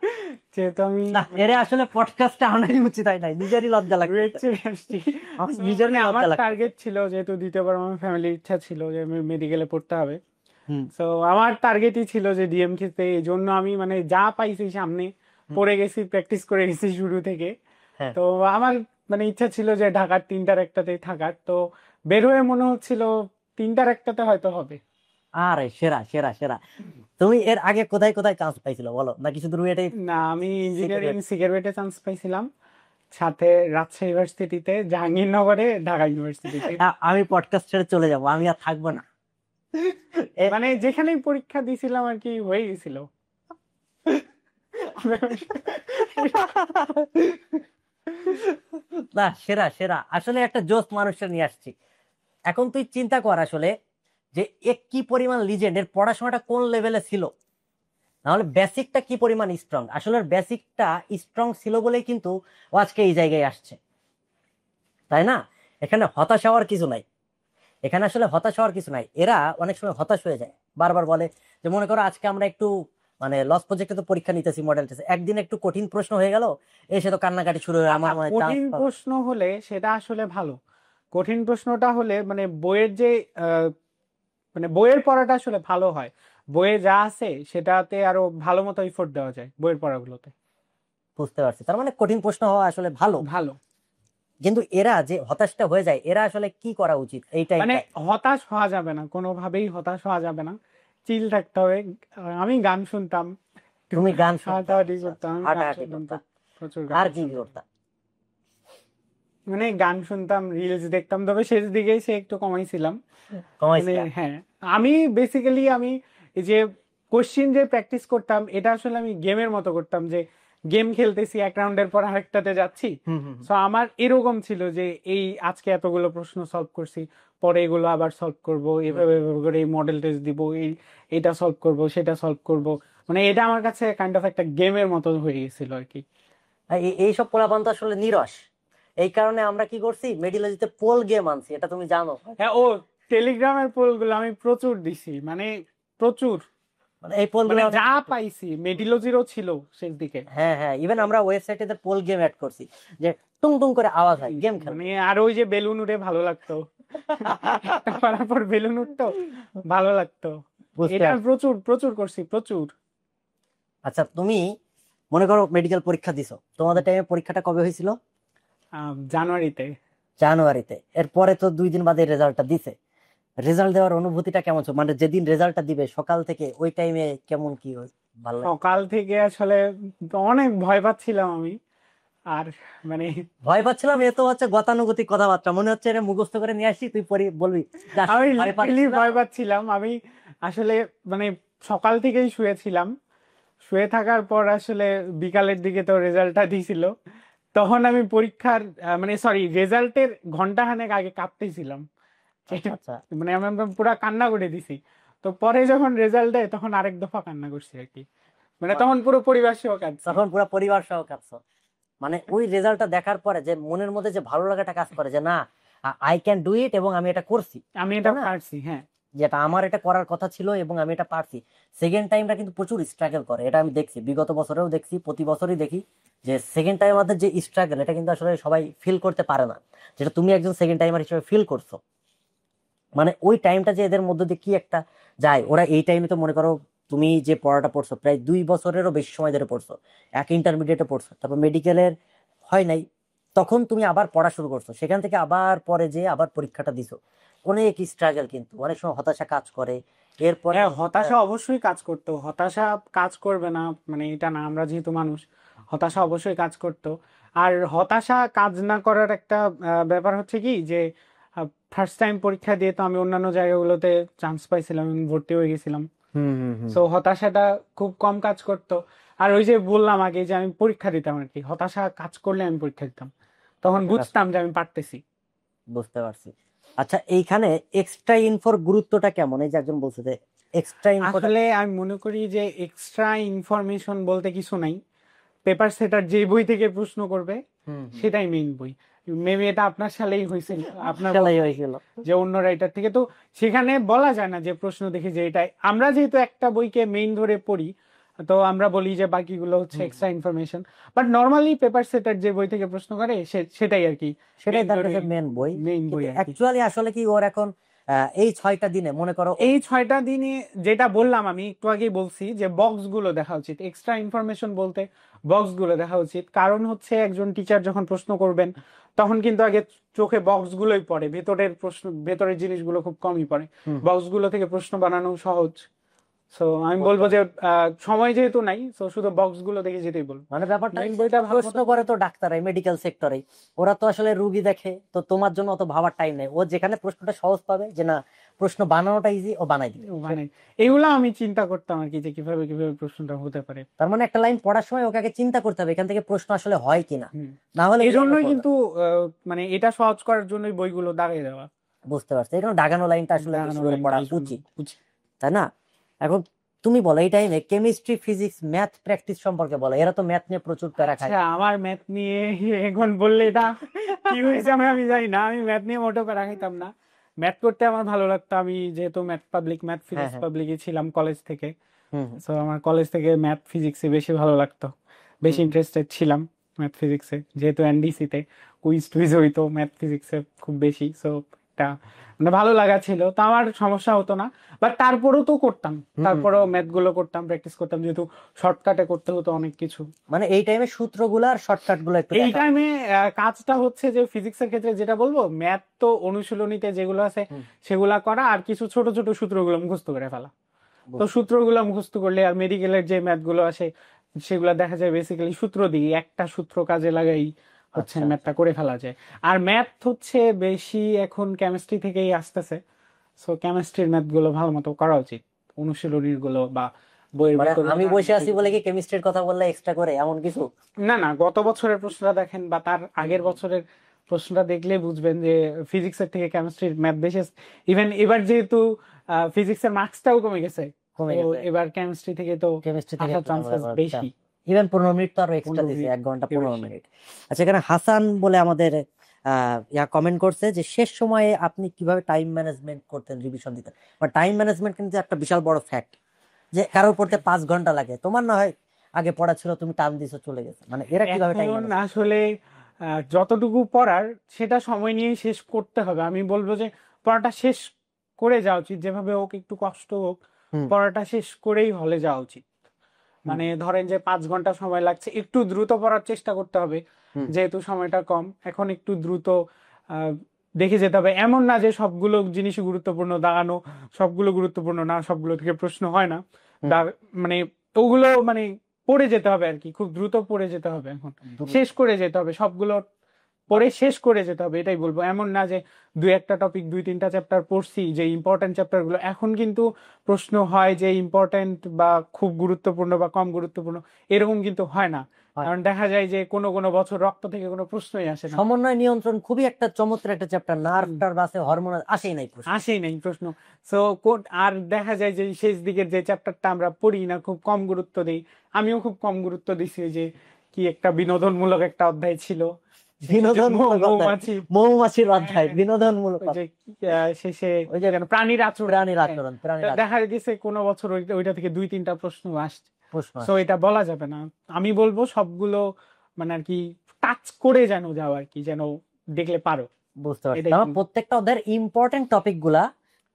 যেহেতু আমি না, এরে আসলে পডকাস্টে আনারই উচিত হয় নাই, নিজেরই লজ্জা লাগে। রুয়েট ছেড়ে আসছি। আমার So, নিজেরই মানে আমার লজ্জা লাগছে। টার্গেট ছিল, যেহেতু দ্বিতীয়বার আমার ফ্যামিলির ইচ্ছা ছিল যে আমি মেডিকেলে পড়তে হবে, হুম তো আমার টার্গেটই ছিল যে ডিএমসিতে। এই জন্য আমি মানে যা পাইছি সামনে হুম। পড়ে গেছি, প্র্যাকটিস করে গেছি শুরু থেকে। হ্যাঁ। তো আমার মানে ইচ্ছা ছিল যে ঢাকার 3টার একটাতেই থাকার। তো বের হয়ে মনে হচ্ছিল 3টার একটাতে হয়তো হবে। আরে সেরা সেরা সেরা। তুমি এর আগে কোথায় কোথায় চান্স পাইছিল বলো, নাকি শুধু রুয়েটে? না, আমি ইঞ্জিনিয়ারিং সিগারেট। সিগারেটে চান্স পাইছিলাম, সাথে রাজশাহী ইউনিভার্সিটিতে, জাহাঙ্গীরনগরে, ঢাকা ইউনিভার্সিটিতে। আমি পডকাস্ট ছেড়ে চলে যাব, আমি আর থাকবো না। মানে যেখানেই পরীক্ষা দিছিলাম আর কি হয়ে গেছিল। না, সেরা সেরা, আসলে একটা জোস মানুষটা নিয়ে আসছি। এখন তুই চিন্তা কর আসলে, যে এক কি পরিমাণ লিজেন্ড, এর পড়াশোনাটা কোন লেভেলে ছিল, নাহলে বেসিকটা কি পরিমাণ স্ট্রং। আসলে বেসিকটা স্ট্রং ছিল বলেই কিন্তু ও আজকে এই জায়গায় আসছে, তাই না? এখানে হতাশ হওয়ার কিছু নাই, এখানে আসলে হতাশ হওয়ার কিছু নাই। এরা অনেক সময় হতাশ হয়ে যায়, বারবার বলে যে মনে করো আজকে আমরা একটু মানে লস প্রজেক্টে তো পরীক্ষা নিতেছি, মডেল টেস্ট, একদিন একটু কঠিন প্রশ্ন হয়ে গেল, এসে তো কান্নাকাটি শুরু হয়ে আমার মানে চান্স কঠিন পাবো। প্রশ্ন হলে সেটা আসলে ভালো। কঠিন প্রশ্নটা হলে মানে বইয়ের যে আহ, মানে বইয়ের পড়াটা আসলে ভালো হয়। বইয়ে যা আছে সেটাতে আরো ভালো মতো এফোর্ট দেওয়া যায় বইয়ের পড়াগুলোতে। বুঝতে পারছি, তার মানে কঠিন প্রশ্ন হওয়া আসলে ভালো। ভালো। কিন্তু এরা যে হতাশটা হয়ে যায়, এরা আসলে কি করা উচিত এই মানে টাইমটা? হতাশ হওয়া যাবে না, কোনোভাবেই হতাশ হওয়া যাবে না, চিল থাকতে হবে। আমি গান শুনতাম, তুমি গান শুনতা? হাঁটাহাঁটি আচ্ছা আচ্ছা, করতাম, আমি গান হাঁটাহাঁটি শুনতাম, করতা? প্রচুর গান আর কি কি শুনতাম। করতা? মানে গান শুনতাম, রিলস দেখতাম, তবে শেষ দিকে সে একটু কমাইছিলাম। মানে কমাইছিলা? হ্যাঁ, আমি বেসিক্যালি আমি এই যে কোশ্চিন যে প্র্যাকটিস করতাম, এটা আসলে আমি গেমের মতো করতাম, যে গেম খেলতেছি, এক রাউন্ডের পর আরেকটাতে যাচ্ছি। হুম হুম হুম। সো আমার এরকম ছিল যে এই আজকে এতগুলো প্রশ্ন সলভ করছি, পরে এগুলো আবার সলভ করব, হুম। এভাবে এভাবে করে এই মডেল টেস্ট দিব, এটা সলভ করব, সেটা সলভ করব। মানে এটা আমার কাছে কাইন্ড অফ একটা গেমের মতো হয়ে গেছিল আর কি। আর এইসব পোলাপান তো আসলে নিরস, এই কারণে আমরা কি করছি, মেডিলজিতে পোল গেম আনছি, এটা তুমি জানো? হ্যাঁ, ও টেলিগ্রামের পোলগুলো আমি প্রচুর দিছি, মানে প্রচুর। মানে এই পোল গুলো মানে যা পাইছি মেডিলজিরও ছিল শেষ দিকে। হ্যাঁ হ্যাঁ, ইভেন আমরা ওয়েবসাইটে পোল গেম অ্যাড করছি, যে টুং টুং করে আওয়াজ হয়, গেম খেলবো। মানে আর ওই যে বেলুন উড়ে ভালো লাগতো, একটা করার পর বেলুন উঠতো, ভালো লাগতো। বুঝতে এটা পারছি। প্রচুর প্রচুর করছি, প্রচুর। আচ্ছা, তুমি মনে করো মেডিকেল পরীক্ষা দিছো, তোমাদের টাইমে পরীক্ষাটা কবে হয়েছিল? জানুয়ারিতে। জানুয়ারিতে। এরপরে তো 2 দিন বাদে রেজাল্টটা দিছে। রেজাল্ট দেওয়ার অনুভূতিটা কেমন ছিল? মানে যেদিন রেজাল্টটা দিবে সকাল থেকে ওই টাইমে কেমন কি ভালো লাগে? সকাল থেকে আসলে অনেক ভয় পাচ্ছিলাম আমি। আর মানে ভয় পাচ্ছিলাম, এ তো হচ্ছে গতানুগতিক কথাবার্তা, মনে হচ্ছে এটা মুখস্থ করে নিয়ে আসি, তুই পরে বলবি যে আমি ভয় লিটারালি পাচ্ছিলাম। ভয় পাচ্ছিলাম। আমি আসলে মানে সকাল থেকেই শুয়েছিলাম। শুয়ে থাকার পর আসলে বিকালের দিকে তো রেজাল্টটা দিয়েছিল। তখন আমি পরীক্ষার মানে সরি রেজাল্টের ঘন্টাখানেক আগে কাঁপতেছিলাম। আচ্ছা আচ্ছা। মানে আমি একদম পুরা কান্না করে দিছি। তো পরে যখন রেজাল্ট দেয় তখন আরেক দফা কান্না করছি আর কি। মানে তখন পুরো পরিবার সহ কাঁদছি। তখন পুরো পরিবার সহ কাঁদছো? মানে ওই রেজাল্টটা দেখার পরে যে মনের মধ্যে যে ভালো লাগাটা কাজ করে যে না, আই ক্যান ডু ইট, এবং আমি এটা করছি, আমি এটা তাই না? পারছি, হ্যাঁ। যেটা আমার এটা করার কথা ছিল এবং আমি এটা পারছি। সেকেন্ড টাইমটা কিন্তু প্রচুর স্ট্রাগল করে, এটা আমি দেখছি, বিগত বছরেও দেখছি, প্রতি বছরই দেখি যে সেকেন্ড টাইম আমাদের যে স্ট্রাগল, এটা কিন্তু আসলে সবাই ফিল করতে পারে না, যেটা তুমি একজন সেকেন্ড টাইমার হিসেবে ফিল করছো। মানে ওই টাইমটা যে এদের মধ্যে দিয়ে কি একটা যায়, ওরা এই টাইমে তো মনে করো তুমি যে পড়াটা পড়ছো প্রায় 2 বছরেরও বেশি সময় ধরে পড়ছো, এক ইন্টারমিডিয়েটে পড়ছো, তারপর মেডিকেলের হয় নাই, তখন তুমি আবার পড়া শুরু করছো, সেখান থেকে আবার পরে যে আবার পরীক্ষাটা দিছো। অনেক স্ট্রাগল, কিন্তু অনেক সময় হতাশা কাজ করে। এরপরে হ্যাঁ, হতাশা অবশ্যই কাজ করতো। হতাশা কাজ করবে না মানে এটা না, আমরা যেহেতু মানুষ, হতাশা অবশ্যই কাজ করতো। আর হতাশা কাজ না করার একটা ব্যাপার হচ্ছে কি যে ফার্স্ট টাইম পরীক্ষা দিয়ে তো আমি অন্যান্য জায়গাগুলোতে চান্স পাইছিলাম, আমি ভর্তি হয়ে গেছিলাম। হুম হুম হুম। সো হতাশাটা খুব কম কাজ করতো। আর ওই যে বললাম আগে যে আমি পরীক্ষা দিতাম আর কি, হতাশা কাজ করলে আমি পরীক্ষা দিতাম, তখন বুঝতাম যে আমি পারতেছি। বুঝতে পারছি। আচ্ছা, এইখানে এক্সট্রা ইনফোর গুরুত্বটা কেমন? এই যে একজন বলছে যে এক্সট্রা ইনফোটা। আসলে আমি মনে করি যে এক্সট্রা ইনফরমেশন বলতে কিছু নাই। পেপার সেটার যে বই থেকে প্রশ্ন করবে হুম হুম। সেটাই মেইন বই। মেবি এটা আপনার সালেই হয়েছিল, আপনার সেলাই হয়েছিল। যে অন্য রাইটার থেকে তো সেখানে বলা যায় না যে প্রশ্ন দেখে যে এটাই। আমরা যেহেতু একটা বইকে মেইন ধরে পড়ি, তো আমরা বলি যে বাকিগুলো হচ্ছে হুম। Extra information. But normally paper সেটার যে বই থেকে প্রশ্ন করে সেটাই আর কি সেটাই মেইন তার ধরে, কাছে মেন বই। মেইন বই কিন্তু আর কি। অ্যাকচুয়ালি আসলে কি ওর এখন এই 6টা দিনে মনে করো এই 6টা দিনে যেটা বললাম আমি একটু আগেই বলছি যে বক্স গুলো দেখা উচিত। এক্সট্রা ইনফরমেশন বলতে বক্স গুলো দেখা উচিত। কারণ হচ্ছে একজন টিচার যখন প্রশ্ন করবেন তখন কিন্তু আগে চোখে বক্স গুলোই পড়ে, ভেতরের প্রশ্ন, ভেতরের জিনিসগুলো খুব কমই পড়ে। হুম, বক্স গুলো থেকে প্রশ্ন বানানো সহজ। সো আমি বুঝতে বলবো যে পারছি। সময় যেহেতু নাই, সো শুধু বক্স গুলো দেখে যেতেই বলবো। মানে ব্যাপারটা মেইন হচ্ছে বইটা ভালো প্রশ্ন মতো। করে তো ডাক্তাররাই, মেডিকেল সেক্টরে, ওরা তো আসলে রুগী দেখে, তো তোমার জন্য অত ভাবার টাইম নেই, ও যেখানে প্রশ্নটা সহজ পাবে যে না প্রশ্ন বানানোটা ইজি, ও বানাই দিবে। মানে এগুলো আমি চিন্তা করতাম আর কি যে কিভাবে কিভাবে প্রশ্নটা হতে পারে। তার মানে একটা লাইন পড়ার সময় ওকে আগে চিন্তা করতে হবে এখান থেকে প্রশ্ন আসলে হয় কিনা, হুম। না হলে এই ব্রেনে জন্যই পড়বে কিন্তু না। মানে এটা সহজ করার জন্যই বইগুলো দাঁড়িয়ে দেওয়া, বুঝতে পারছি, এই জন্য দাগানো লাইনটা আসলে বেশি দাঁড়ানো করে লাইনটা পড়া এই জন্য উচিত, বুঝি। তাই না? এখন তুমি বলো এই টাইমে কেমিস্ট্রি, ফিজিক্স, ম্যাথ প্র্যাকটিস সম্পর্কে বলো, এরা তো ম্যাথ নিয়ে প্রচুর প্যারা খায়। আচ্ছা, আমার ম্যাথ নিয়ে এখন বললে এটা কি হয়েছে আমি জানি না। আমি ম্যাথ নিয়ে মোটেও প্যারা খাইতাম না। ম্যাথ করতে আমার ভালো লাগতো। আমি যেহেতু ম্যাথ হ্যাঁ ফিজিক্স হ্যাঁ। পাবলিকে ছিলাম কলেজ থেকে। হুম হুম সো আমার কলেজ থেকে ম্যাথ ফিজিক্সে বেশি ভালো লাগতো, বেশি হুম। ইন্টারেস্টেড ছিলাম ম্যাথ ফিজিক্সে। যেহেতু এনডিসি তে কুইজ টুইজ হইতো ম্যাথ ফিজিক্সে খুব বেশি, সো এটা মানে ভালো লাগা ছিল, তো আমার সমস্যা হতো না। বাট তারপরেও তো করতাম, হুম হুম। তারপরেও ম্যাথ গুলো করতাম, প্র্যাকটিস করতাম, যেহেতু শর্টকাটে করতে হতো অনেক কিছু। মানে এই টাইমে সূত্রগুলো আর শর্টকাট গুলো একটু এই দেখা উচিত। টাইমে কাজটা হচ্ছে যে ফিজিক্সের ক্ষেত্রে যেটা বলবো, ম্যাথ তো অনুশীলনীতে যেগুলো আছে হুম, সেগুলা করা, আর কিছু ছোট ছোট সূত্রগুলো মুখস্থ করে ফেলা। তো বুঝতে সূত্রগুলো মুখস্থ করলে, আর মেডিকেলের যে ম্যাথ গুলো আসে সেগুলো দেখা যায় বেসিক্যালি সূত্র দিয়ে একটা সূত্র কাজে লাগাই হচ্ছে আচ্ছা আচ্ছা। ম্যাথটা করে ফেলা যায়। আর ম্যাথ হচ্ছে বেশি এখন কেমিস্ট্রি থেকেই আসতেছে। সো কেমিস্ট্রির ম্যাথ গুলো ভালো মতো করা উচিত, অনুশীলনীর গুলো বা বইয়ের মানে ভেতরে আমি যা বসে আছে আছি বলে কি কেমিস্ট্রির কথা বললে এক্সট্রা করে এমন কিছু? না না, গত বছরের প্রশ্নটা দেখেন বা তার আগের বছরের প্রশ্নটা দেখলে বুঝবেন যে ফিজিক্সের থেকে কেমিস্ট্রির ম্যাথ বেশি। ইভেন এবার যেহেতু ফিজিক্সের মার্কসটাও কমে গেছে, তো কমে গেছে, এবার কেমিস্ট্রি থেকে তো কেমিস্ট্রি থেকে আসার একটু ঝামেলা চান্সেস করার চাপ। বেশি। ইভেন 15 মিনিট তো আরো এক্সট্রা 15 দিছে, মিনিট 1 ঘন্টা থেকে 15 বেশি। মিনিট আচ্ছা, এখানে হাসান বলে আমাদের ইয়া কমেন্ট করছে যে শেষ সময়ে আপনি কিভাবে টাইম ম্যানেজমেন্ট করতেন, রিভিশন দিতেন। বা টাইম ম্যানেজমেন্ট কিন্তু একটা বিশাল বড় ফ্যাক্ট, যে কারোর পড়তে 5 ঘন্টা লাগে, তোমার না হয় আগে পড়া ছিল, তুমি টাইম দিছো চলে গেছে, মানে এরা কিভাবে টাইম এখন ম্যানেজ? আসলে যতটুকু পড়ার সেটা সময় নিয়ে শেষ করতে হবে। আমি বলবো যে পড়াটা শেষ করে যাওয়া উচিত, যেভাবে হোক একটু কষ্ট হোক, হুম পড়াটা শেষ করেই হলে যাওয়া উচিত। হুম মানে ধরেন যে 5 ঘন্টা সময় লাগছে, একটু দ্রুত পড়ার চেষ্টা করতে হবে। হুম। যেহেতু সময়টা কম, এখন একটু দ্রুত আহ, দেখে যেতে হবে। এমন না যে সবগুলো জিনিসই গুরুত্বপূর্ণ, দাগানো সবগুলো গুরুত্বপূর্ণ না, সবগুলো থেকে প্রশ্ন হয় না। হুম। মানে ওগুলো মানে পড়ে যেতে হবে আর কি, খুব দ্রুত পড়ে যেতে হবে, এখন শেষ করে যেতে হবে সবগুলো, পড়ে শেষ করে যেতে হবে, এটাই বলবো। এমন না যে দুই একটা টপিক 2-3টা চ্যাপ্টার পড়ছি, যে ইম্পর্টেন্ট চ্যাপ্টার গুলো। এখন কিন্তু প্রশ্ন হয় যে ইম্পর্টেন্ট বা খুব গুরুত্বপূর্ণ বা কম গুরুত্বপূর্ণ, এরকম কিন্তু হয় না। হয়। কারণ দেখা যায় যে কোনো কোনো বছর রক্ত থেকে কোনো প্রশ্নই আসে না, সমন্বয় নিয়ন্ত্রণ খুবই একটা চমৎকার একটা চ্যাপ্টার, নার্ভ হুম, টার্ভ আছে, হরমোন আসেই নাই প্রশ্ন। আসেই নাই প্রশ্ন। সো আর দেখা যায় যে শেষ দিকের যে চ্যাপ্টারটা আমরা পড়ি না, খুব কম গুরুত্ব দিই। আমিও খুব কম গুরুত্ব দিছি, যে কি একটা বিনোদনমূলক একটা অধ্যায় ছিল, বিনোদনমূলক অধ্যায়, মৌমাছি, মৌমাছির হ্যাঁ, অধ্যায়, বিনোদনমূলক ওই যে অধ্যায়। শেষে ওই যে যেন প্রাণীর আচরণ, প্রাণীর হ্যাঁ। আচরণ, প্রাণীর তো আচরণ দেখা গেছে কোনো বছর ওইটা থেকে 2-3টা প্রশ্ন আসছে। প্রশ্ন সো আসে। এটা বলা যাবে না। আমি বলবো সবগুলো মানে আর কি টাচ করে যেন যাও আর কি, যেন দেখলে পারো, বুঝতে পারছি, এটাই আমার প্রত্যেকটা অধ্যায়ের ইম্পর্টেন্ট টপিক গুলা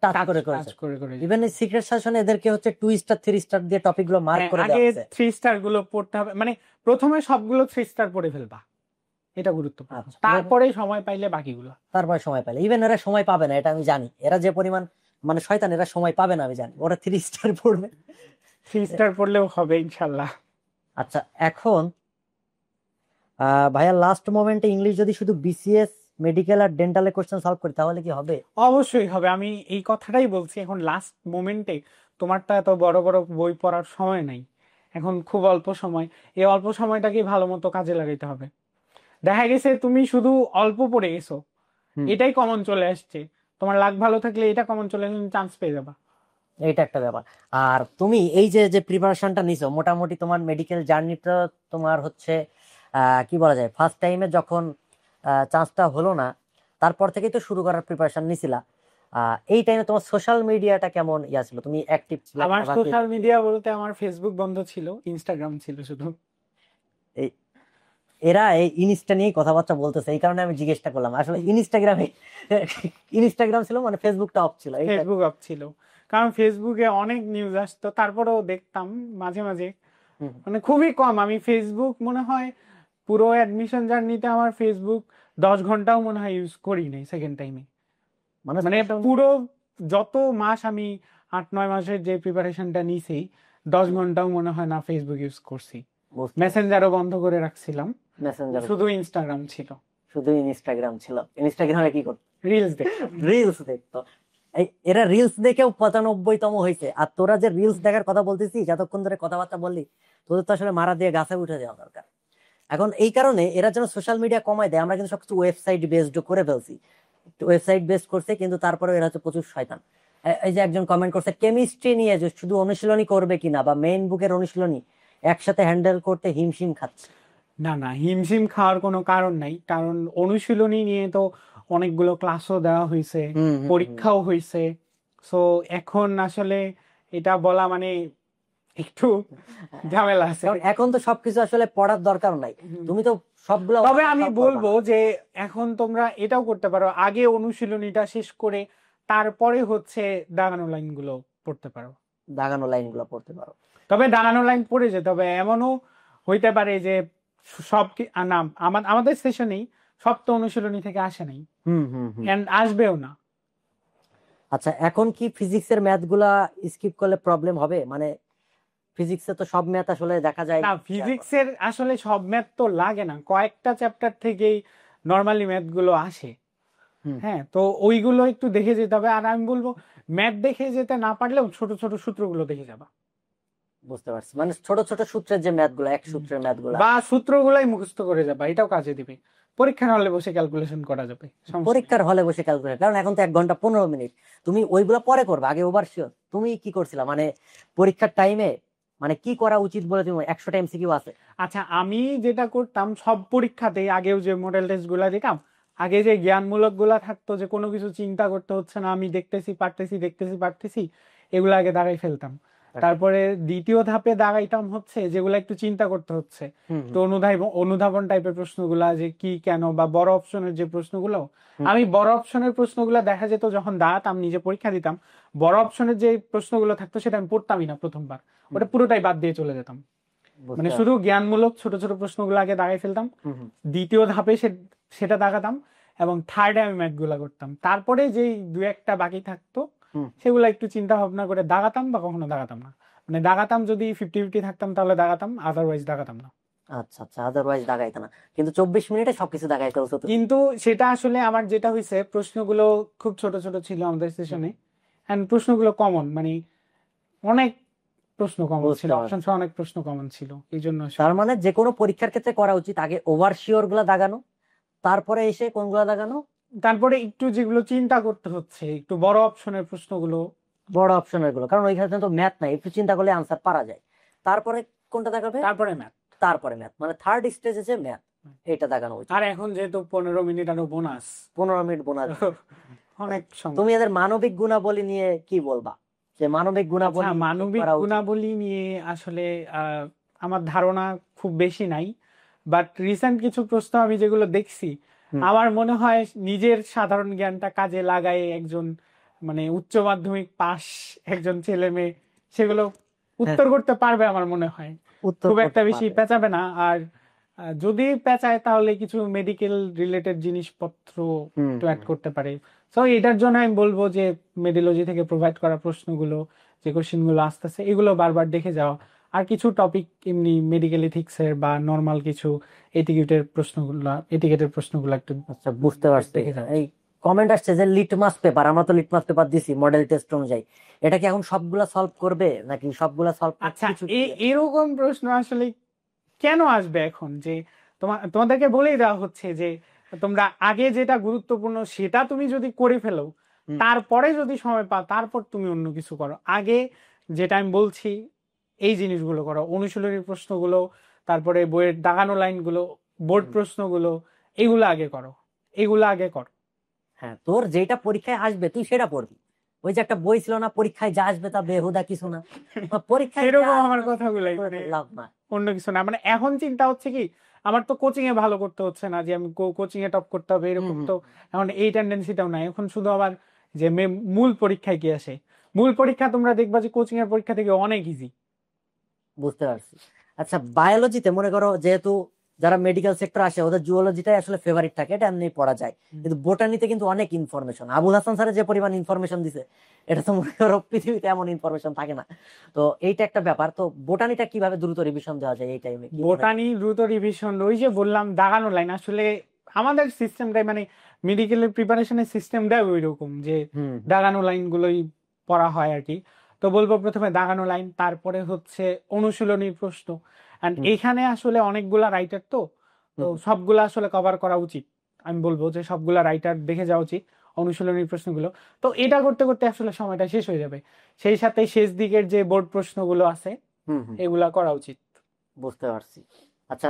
টাচ টাচ করে টাচ করেছে। করে করে যাও। ইভেন এই সিক্রেট শাসনে এদেরকে হচ্ছে 2 স্টার 3 স্টার দিয়ে টপিক গুলো মার্ক হ্যাঁ, করে আগে দেওয়া হচ্ছে। 3 স্টার গুলো পড়তে হবে, মানে প্রথমে সবগুলো 3 স্টার পড়ে ফেলবা, এটা গুরুত্বপূর্ণ। আচ্ছা, তারপরে সময় পাইলে বাকিগুলো। তারপরে সময় পেলে, ইভেন এরা সময় পাবে না এটা আমি জানি, এরা যে পরিমাণ মানে শয়তান, এরা সময় পাবে না আমি জানি, ওরা 3 স্টার পড়বে। 3 স্টার পড়লেও হবে ইনশাল্লাহ। আচ্ছা, এখন ভাইয়া লাস্ট মোমেন্টে ইংলিশ যদি শুধু বিসিএস, মেডিকেল আর ডেন্টালের কোশ্চেন সলভ করি তাহলে কি হবে? অবশ্যই হবে, আমি এই কথাটাই বলছি। এখন লাস্ট মোমেন্টে তোমার তো এত বড় বড় বই পড়ার সময় নাই, এখন খুব অল্প সময়। এই অল্প সময়টাকে ভালো মতো কাজে লাগাইতে হবে। দেখা গেছে তুমি শুধু অল্প পড়ে গেছো, হুম। এটাই কমন চলে আসছে, তোমার লাক ভালো থাকলে এটা কমন চলে আসলে চান্স পেয়ে যাবা। এইটা একটা ব্যাপার। আর তুমি এই যে যে প্রিপারেশনটা নিছো, মোটামুটি তোমার মেডিকেল জার্নিটা তোমার হচ্ছে কি বলা যায়, ফার্স্ট টাইমে যখন চান্সটা হলো না, তারপর থেকেই তো শুরু করার প্রিপারেশন নিছিলা। এই টাইমে তোমার সোশ্যাল মিডিয়াটা কেমন ইয়া ছিল, তুমি অ্যাক্টিভ ছিলা আমার নাকি? সোশ্যাল মিডিয়া বলতে আমার ফেসবুক বন্ধ ছিল, ইনস্টাগ্রাম ছিল শুধু। এই এরা এই ইনস্টা নিয়ে কথাবার্তা বলতেছে, এই কারণে আমি জিজ্ঞেসটা করলাম। আসলে ইনস্টাগ্রামে ইনস্টাগ্রাম ছিল মানে ফেসবুকটা অফ ছিল এইটা। ফেসবুক অফ ছিল, কারণ ফেসবুকে অনেক নিউজ আসতো, তারপরেও দেখতাম মাঝে মাঝে, হুম। মানে খুবই কম। আমি ফেসবুক মনে হয় পুরো অ্যাডমিশন জার্নিতে আমার ফেসবুক 10 ঘন্টাও মনে হয় ইউজ করি নাই সেকেন্ড টাইমে। মানে মানে পুরো যত মাস আমি 8-9 মাসের যে প্রিপারেশনটা নিছি, 10 ঘন্টাও মনে হয় না ফেসবুক ইউজ করছি। মেসেঞ্জারও বন্ধ করে রাখছিলাম, মেসেঞ্জার, শুধু ইনস্টাগ্রাম ছিল, শুধু ইনস্টাগ্রাম ছিল। ইনস্টাগ্রামে কি করতো? রিলস দেখতাম। রিলস দেখতো। এরা রিলস দেখেও 95তম হয়েছে, আর তোরা যে রিলস দেখার কথা বলতেছিস, যতক্ষণ ধরে কথাবার্তা বললি, তোদের তো আসলে মারা দিয়ে গাছে উঠে যাওয়া দরকার। এখন এই কারণে এরা যেন সোশ্যাল মিডিয়া কমায় দেয়, আমরা কিন্তু সবকিছু ওয়েবসাইট বেসড করে ফেলছি, ওয়েবসাইট বেস করছে, কিন্তু তারপরে এরা হচ্ছে প্রচুর শয়তান। এই যে একজন কমেন্ট করছে কেমিস্ট্রি নিয়ে যে শুধু অনুশীলনী করবে কিনা, বা মেইন বুকের অনুশীলনী একসাথে হ্যান্ডেল করতে হিমশিম খাচ্ছে। না না, হিমশিম খাওয়ার কোনো কারণ নাই, কারণ অনুশীলনী নিয়ে তো অনেকগুলো ক্লাসও দেওয়া হয়েছে, হুম হুম হুম। পরীক্ষাও হয়েছে। সো এখন আসলে এটা বলা মানে একটু ঝামেলা আছে। কারণ এখন তো সবকিছু আসলে পড়ার দরকার নাই, তুমি তো সবগুলো তবে আমি সব পারবা। বলবো যে এখন তোমরা এটাও করতে পারো, আগে অনুশীলনীটা শেষ করে তারপরে হচ্ছে দাগানো লাইন গুলো পড়তে পারো। দাগানো লাইন গুলো পড়তে পারো। তবে দাগানো লাইন পড়ে যেতে হবে, এমনও হইতে পারে যে সব না, আমাদের সেশনেই সব তো অনুশীলনী থেকে আসে নাই, হুম হুম হুম। এন্ড আসবেও না। আচ্ছা, এখন কি ফিজিক্সের ম্যাথ গুলা স্কিপ করলে প্রবলেম হবে? মানে ফিজিক্সে তো সব ম্যাথ আসলে দেখা যায়। না, ফিজিক্সের আসলে সব ম্যাথ তো লাগে না, কয়েকটা চ্যাপ্টার থেকেই নর্মালি ম্যাথ গুলো আসে। হুম। হ্যাঁ, তো ওইগুলো একটু দেখে যেতে হবে। আর আমি বলবো ম্যাথ দেখে যেতে না পারলেও ছোট ছোট সূত্রগুলো দেখে যাবা, বুঝতে পারছি, মানে ছোট ছোট সূত্রের যে ম্যাথ গুলা, এক সূত্রের ম্যাথ গুলা বা সূত্রগুলাই মুখস্থ করে যাবা, এটাও কাজে দিবে। পরীক্ষার হলে বসে ক্যালকুলেশন করা যাবে, সমস্যা নেই। পরীক্ষার হলে বসে ক্যালকুলেট, কারণ এখন তো 1 ঘন্টা 15 মিনিট, তুমি ওইগুলা পরে করবে, আগে ওভার শিওর। তুমি কি করছিলা মানে পরীক্ষার টাইমে, মানে কি করা উচিত বলে তুমি 100টা এমসিকিউ আছে? আচ্ছা, আমি যেটা করতাম সব পরীক্ষাতেই, আগেও যে মডেল টেস্ট গুলা দিতাম, আগে যে জ্ঞানমূলক গুলা থাকতো, যে কোনো কিছু চিন্তা করতে হচ্ছে না, আমি দেখতেছি পারতেছি দেখতেছি পারতেছি, এগুলো আগে দাগাই ফেলতাম। তারপরে দ্বিতীয় ধাপে দাগাইতাম হচ্ছে যেগুলো একটু চিন্তা করতে হচ্ছে, হুম তো অনুধাবন টাইপের প্রশ্নগুলা, যে কি কেন, বা বড় অপশনের যে প্রশ্নগুলো। হুম। আমি বড় অপশনের প্রশ্নগুলো দেখা যেত যখন দাঁড়াতাম নিজে পরীক্ষা দিতাম, বড় অপশনের যে প্রশ্নগুলো থাকতো সেটা আমি পড়তামই না প্রথমবার, ওটা পুরোটাই বাদ দিয়ে চলে যেতাম। মানে শুধু জ্ঞানমূলক ছোট ছোট প্রশ্নগুলো আগে দাগাই ফেলতাম, হুম হুম। দ্বিতীয় ধাপে সেটা দাগাতাম, এবং থার্ডে আমি ম্যাথগুলা করতাম, তারপরে যেই দু একটা বাকি থাকতো হুম। সেগুলো একটু চিন্তা ভাবনা করে দাগাতাম বা কখনো দাগাতাম না। মানে দাগাতাম যদি 50-50 থাকতাম তাহলে দাগাতাম, আদারওয়াইজ দাগাতাম না। আচ্ছা আচ্ছা, আদারওয়াইজ দাগাইতে না, কিন্তু 24 মিনিটে সবকিছু দাগাই ফেলছো তুমি। কিন্তু সেটা আসলে আমার যেটা হয়েছে, প্রশ্নগুলো খুব ছোট ছোট ছিল আমাদের সেশনে, এন্ড প্রশ্নগুলো কমন, মানে অনেক প্রশ্ন কমন ছিল, বুঝতে পারছি। অপশন অনেক প্রশ্ন কমন ছিল, এই জন্য তার মানে যে কোনো পরীক্ষার ক্ষেত্রে করা উচিত আগে ওভারশিওর গুলা দাগানো, তারপরে এসে কোনগুলা দাগানো, তারপরে একটু যেগুলো চিন্তা করতে হচ্ছে, একটু বড় অপশনের প্রশ্নগুলো। বড় অপশনের গুলো, কারণ ওইখানে তো ম্যাথ নাই, একটু চিন্তা করলে আনসার পারা যায়। তারপরে কোনটা দাগাবে? তারপরে ম্যাথ। তারপরে ম্যাথ, মানে থার্ড স্টেজে যে ম্যাথ, এটা দাগানো উচিত। আর এখন যেহেতু 15 মিনিট আরো বোনাস, 15 মিনিট বোনাস। অনেক সময়। তুমি এদের মানবিক গুণাবলী নিয়ে কি বলবা, যে মানবিক আচ্ছা, গুণাবলী ঠিক মানবিক করা উচিত? গুণাবলী নিয়ে আসলে আমার ধারণা খুব বেশি নাই, বাট রিসেন্ট কিছু প্রশ্ন আমি যেগুলো দেখছি, হুম। আমার মনে হয় নিজের সাধারণ জ্ঞানটা কাজে লাগায় একজন মানে উচ্চ মাধ্যমিক পাস একজন ছেলে মেয়ে সেগুলো উত্তর করতে পারবে আমার মনে হয়, উত্তর খুব একটা করতে বেশি পারবে। পেঁচাবে না। আর যদি পেঁচায় তাহলে কিছু মেডিকেল রিলেটেড জিনিসপত্র হুম একটু অ্যাড হুম। করতে পারে। সো এটার জন্য আমি বলবো যে মেডিওলজি থেকে প্রোভাইড করা প্রশ্নগুলো, যে কোশ্চেন গুলো আসতেছে এগুলো বারবার দেখে যাওয়া, আর কিছু টপিক এমনি মেডিকেল এথিক্সের বা নর্মাল কিছু এটিকেটের প্রশ্নগুলো একটু আচ্ছা, বুঝতে পারছি। দেখে যাওয়া। এই কমেন্ট আসছে যে লিটমাস পেপার, আমরা তো লিটমাস পেপার দিছি মডেল টেস্ট অনুযায়ী, এটা কি এখন সবগুলা সলভ করবে নাকি সবগুলা সলভ আচ্ছা, কিছু? এরকম প্রশ্ন আসলে কেন আসবে এখন, যে তোমাদেরকে বলেই দেওয়া হচ্ছে যে তোমরা আগে যেটা গুরুত্বপূর্ণ সেটা তুমি যদি করে ফেলো, হুম, তারপরে যদি সময় পাও তারপর তুমি অন্য কিছু করো। আগে যেটা আমি বলছি এই জিনিসগুলো করো, অনুশীলনী প্রশ্নগুলো, তারপরে বইয়ের দাগানো লাইনগুলো, বোর্ড হুম। প্রশ্নগুলো, এগুলো আগে করো, এগুলো আগে করো। হ্যাঁ, তোর যেটা পরীক্ষায় আসবে তুই সেটা পড়বি। ওই যে একটা বই ছিল না, পরীক্ষায় যা আসবে তা বেহুদা কিছু না। পরীক্ষায় যা এরকম আমার আসবে কথাগুলাই, করে মানে তো লাভ না। অন্য কিছু না। মানে এখন চিন্তা হচ্ছে কি, আমার তো কোচিং এ ভালো করতে হচ্ছে না যে আমি কোচিং এ টপ করতে হবে, হুম এরকম হুম। তো এখন এই টেন্ডেন্সিটাও নাই। এখন শুধু আবার যে মূল পরীক্ষায় কি আসে, মূল পরীক্ষা তোমরা দেখবা যে কোচিং এর পরীক্ষা থেকে অনেক ইজি। বুঝতে পারছি। আচ্ছা, বায়োলজিতে মনে করো যেহেতু যারা মেডিকেল সেক্টর আসে ওদের জুওলজিটাই আসলে ফেভারিট থাকে, এটা এমনি পড়া যায়, কিন্তু বোটানিতে কিন্তু অনেক ইনফরমেশন, আবুল হাসান স্যারের যে পরিমাণ ইনফরমেশন দিছে, এটা তো মনে করো পৃথিবীতে এমন ইনফরমেশন থাকে না। তো এইটা একটা ব্যাপার। তো বোটানিটা কিভাবে দ্রুত রিভিশন দেওয়া যায় এই টাইমে কি মনে বোটানি দ্রুত রিভিশন, ওই যে বললাম দাগানো লাইন, আসলে আমাদের সিস্টেমটাই মানে মেডিকেলের প্রিপারেশনের সিস্টেমটাই ওই রকম যে হুম দাগানো লাইন গুলোই পড়া হয় আর কি। তো বলবো প্রথমে দাগানো লাইন, তারপরে হচ্ছে অনুশীলনী প্রশ্ন। এন্ড হুম এইখানে আসলে অনেকগুলা রাইটার, তো তো হুম সবগুলা আসলে কভার করা উচিত। আমি বলবো যে সবগুলা রাইটার দেখে যাওয়া উচিত অনুশীলনী প্রশ্নগুলো। তো এটা করতে করতে আসলে সময়টা শেষ হয়ে যাবে, সেই সাথে শেষ দিকের যে বোর্ড প্রশ্নগুলো আছে হুম হুম। এগুলা করা উচিত। বুঝতে পারছি। আচ্ছা,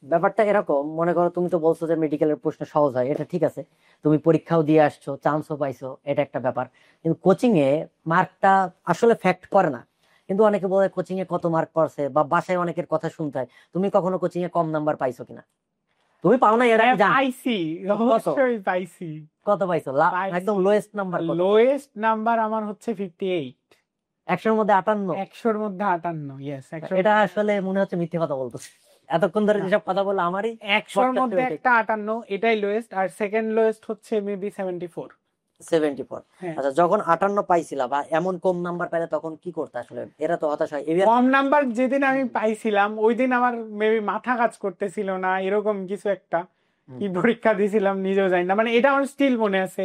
ব্যাপারটা এরকম, মনে করো তুমি তো বলছো যে মেডিকেলের প্রশ্ন সহজ হয়, এটা ঠিক আছে, তুমি পরীক্ষাও দিয়ে আসছো, চান্সও পাইছো, এটা একটা ব্যাপার। কিন্তু কোচিং এ মার্কটা আসলে ফ্যাক্ট করে না। কিন্তু অনেকে বলে কোচিং এ কত মার্ক পড়ছে, বা বাসায় অনেকের কথা শুনতে হয়। তুমি কখনো কোচিং এ কম নাম্বার পাইছো কিনা? তুমি পাও না এর হ্যাঁ আমি জানি। পাইছি, কত? অবশ্যই পাইছি। কত পাইছো? একদম পাইছি, লোয়েস্ট নাম্বার কত? লোয়েস্ট নাম্বার আমার হচ্ছে 58। 100-র মধ্যে 58? 100-র মধ্যে 58, ইয়েস 100। এটা আসলে মনে হচ্ছে মিথ্যে কথা বলতেছে, এতক্ষণ ধরে না, যেসব কথা বললো আমারই 100-র পডকাস্টে মধ্যে ওঠে। একটা 58, এটাই লোয়েস্ট। আর সেকেন্ড লোয়েস্ট হচ্ছে মেবি 74। 74? হ্যাঁ, আচ্ছা, যখন 58 পাইছিলা বা এমন কম নাম্বার পাইলে তখন কি করতে আসলে? এরা তো হতাশ হয় এবার। কম নাম্বার যেদিন আমি পাইছিলাম ওই দিন আমার মেবি মাথা কাজ করতেছিল না, এরকম কিছু একটা, হুম, কি পরীক্ষা দিয়েছিলাম নিজেও জানি না। মানে এটা আমার স্টিল মনে আছে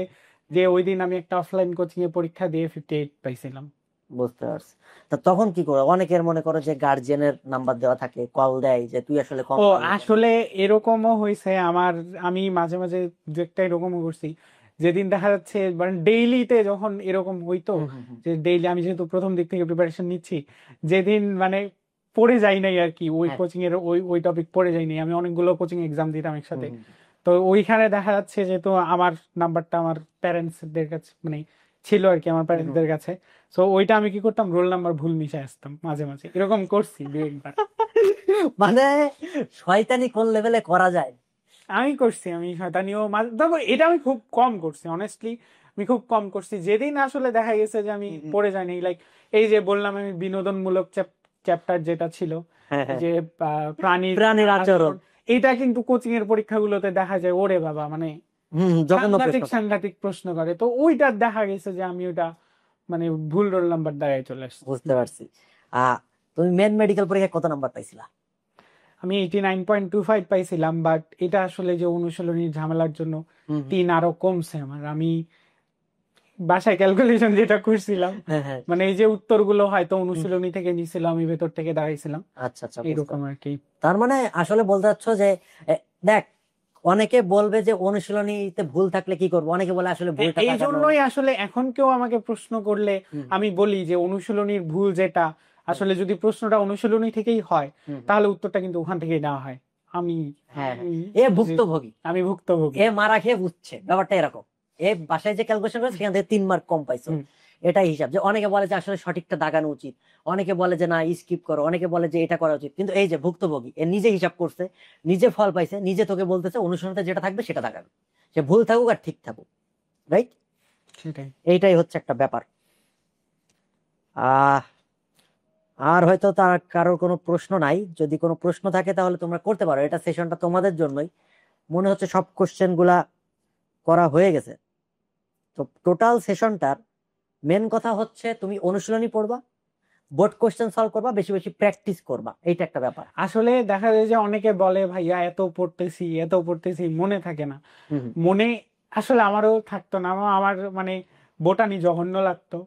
যে ওই দিন আমি একটা অফলাইন কোচিং এ পরীক্ষা দিয়ে 58 পাইছিলাম। বুঝতে পারছি। তা তখন কি করো? অনেকের মনে করো যে গার্জিয়ানের নাম্বার দেওয়া থাকে, কল দেয় যে তুই আসলে কম ও পাইলি কেন? আসলে এরকমও হয়েছে আমার, আমি মাঝে মাঝে দু একটা এরকমও করছি, যেদিন দেখা যাচ্ছে মানে ডেইলিতে যখন এরকম হইতো, হুম হুম হুম। যে ডেইলি আমি যেহেতু প্রথম দিক থেকে প্রিপারেশন নিচ্ছি, যেদিন মানে পড়ে যাই নাই আর কি, ওই হ্যাঁ। কোচিং এর ওই টপিক পড়ে যাই নাই, আমি অনেকগুলো কোচিং এক্সাম দিতাম হুম একসাথে। হুম হুম। তো ওইখানে দেখা যাচ্ছে যে তো আমার নাম্বারটা আমার প্যারেন্টসদের কাছে মানে ছিল আর কি, আমার হুম হুম। প্যারেন্টসদের কাছে। তো ওইটা আমি কি করতাম, রোল নাম্বার ভুল মিশে আসতাম মাঝে মাঝে, এরকম করছি দু একবার। মানে শয়তানি কোন লেভেলে করা যায়! আমি করছি, আমি শয়তানিও তবে এটা আমি খুব কম করছি অনেস্টলি, আমি খুব কম করছি। যেদিন আসলে দেখা গেছে যে আমি হুম হুম। পড়ে যাইনি, লাইক এই যে বললাম আমি বিনোদনমূলক চ্যাপ্টার যেটা ছিল, হ্যাঁ এই হ্যাঁ। যে প্রাণীর প্রাণীর আচরণ। আচরণ, এইটা কিন্তু কোচিং এর পরীক্ষাগুলোতে দেখা যায় ওরে বাবা, মানে জঘন্য সাংঘাতিক প্রশ্ন। সাংঘাতিক প্রশ্ন করে, তো ওইটা দেখা গেছে যে আমি ওইটা মানে ভুল রোল নাম্বার দাঁড়ায় চলে আসছি। বুঝতে পারছি। তুমি মেন মেডিকেল পরীক্ষায় কত নাম্বার পাইছিলা? আমি 89.25 পাইছিলাম, বাট এটা আসলে যে অনুশীলনীর ঝামেলার জন্য হুম, 3 আরো কমছে আমার। আমি বাসায় ক্যালকুলেশন যেটা করছিলাম, হ্যাঁ হ্যাঁ। মানে এই যে উত্তরগুলো হয়তো হুম, অনুশীলনী থেকে নিছিলাম, আমি ভেতর থেকে দাঁড়াইছিলাম, আচ্ছা আচ্ছা, বুঝতে এইরকম পারছি। আর কি। তার মানে আসলে বলতে চাচ্ছ যে এ, দেখ, অনেকে বলবে যে অনুশীলনীতে ভুল থাকলে কি করবো, অনেকে বলে আসলে ভুলটা এই কাটানো। জন্যই আসলে এখন কেউ আমাকে প্রশ্ন করলে হুম আমি বলি যে অনুশীলনীর ভুল যেটা, হুম আসলে যদি প্রশ্নটা অনুশীলনী থেকেই হয় হুম, তাহলে উত্তরটা কিন্তু ওখান থেকেই নেওয়া হয়। আমি হ্যাঁ হ্যাঁ। উম, এ যে ভুক্তভোগী, আমি ভুক্তভোগী। এ মারা খেয়ে বুঝছে ব্যাপারটা এরকম। এ বাসায় যে ক্যালকুলেশন করে সেখান থেকে 3 মার্ক কম পাইছো, হুম। এটাই হিসাব। যে অনেকে বলে যে আসলে সঠিকটা দাগানো উচিত, অনেকে বলে যে না স্কিপ করো, অনেকে বলে যে এটা করা উচিত, কিন্তু এই যে ভুক্তভোগী এ নিজে হিসাব করছে, নিজে ফল পাইছে, নিজে তোকে বলতেছে অনুশীলনীতে যেটা থাকবে সেটা দাগাবে, সে ভুল থাকুক আর ঠিক থাকুক, রাইট? সেটাই। এইটাই হচ্ছে একটা ব্যাপার। আহ আর হয়তো তার কারোর কোনো প্রশ্ন নাই, যদি কোনো প্রশ্ন থাকে তাহলে তোমরা করতে পারো, এটা সেশনটা তোমাদের জন্যই। মনে হচ্ছে সব কোশ্চেন গুলা করা হয়ে গেছে। তো টোটাল সেশনটার মেন কথা হচ্ছে তুমি অনুশীলনী পড়বা, বোর্ড কোশ্চেন সলভ করবা, বেশি বেশি প্র্যাকটিস করবা, এইটা একটা ব্যাপার। আসলে দেখা যায় যে অনেকে বলে ভাইয়া এত পড়তেছি এত পড়তেছি মনে থাকে না। হুম হুম। মনে আসলে আমারও থাকতো না, আমার মানে বোটানি জঘন্য লাগতো,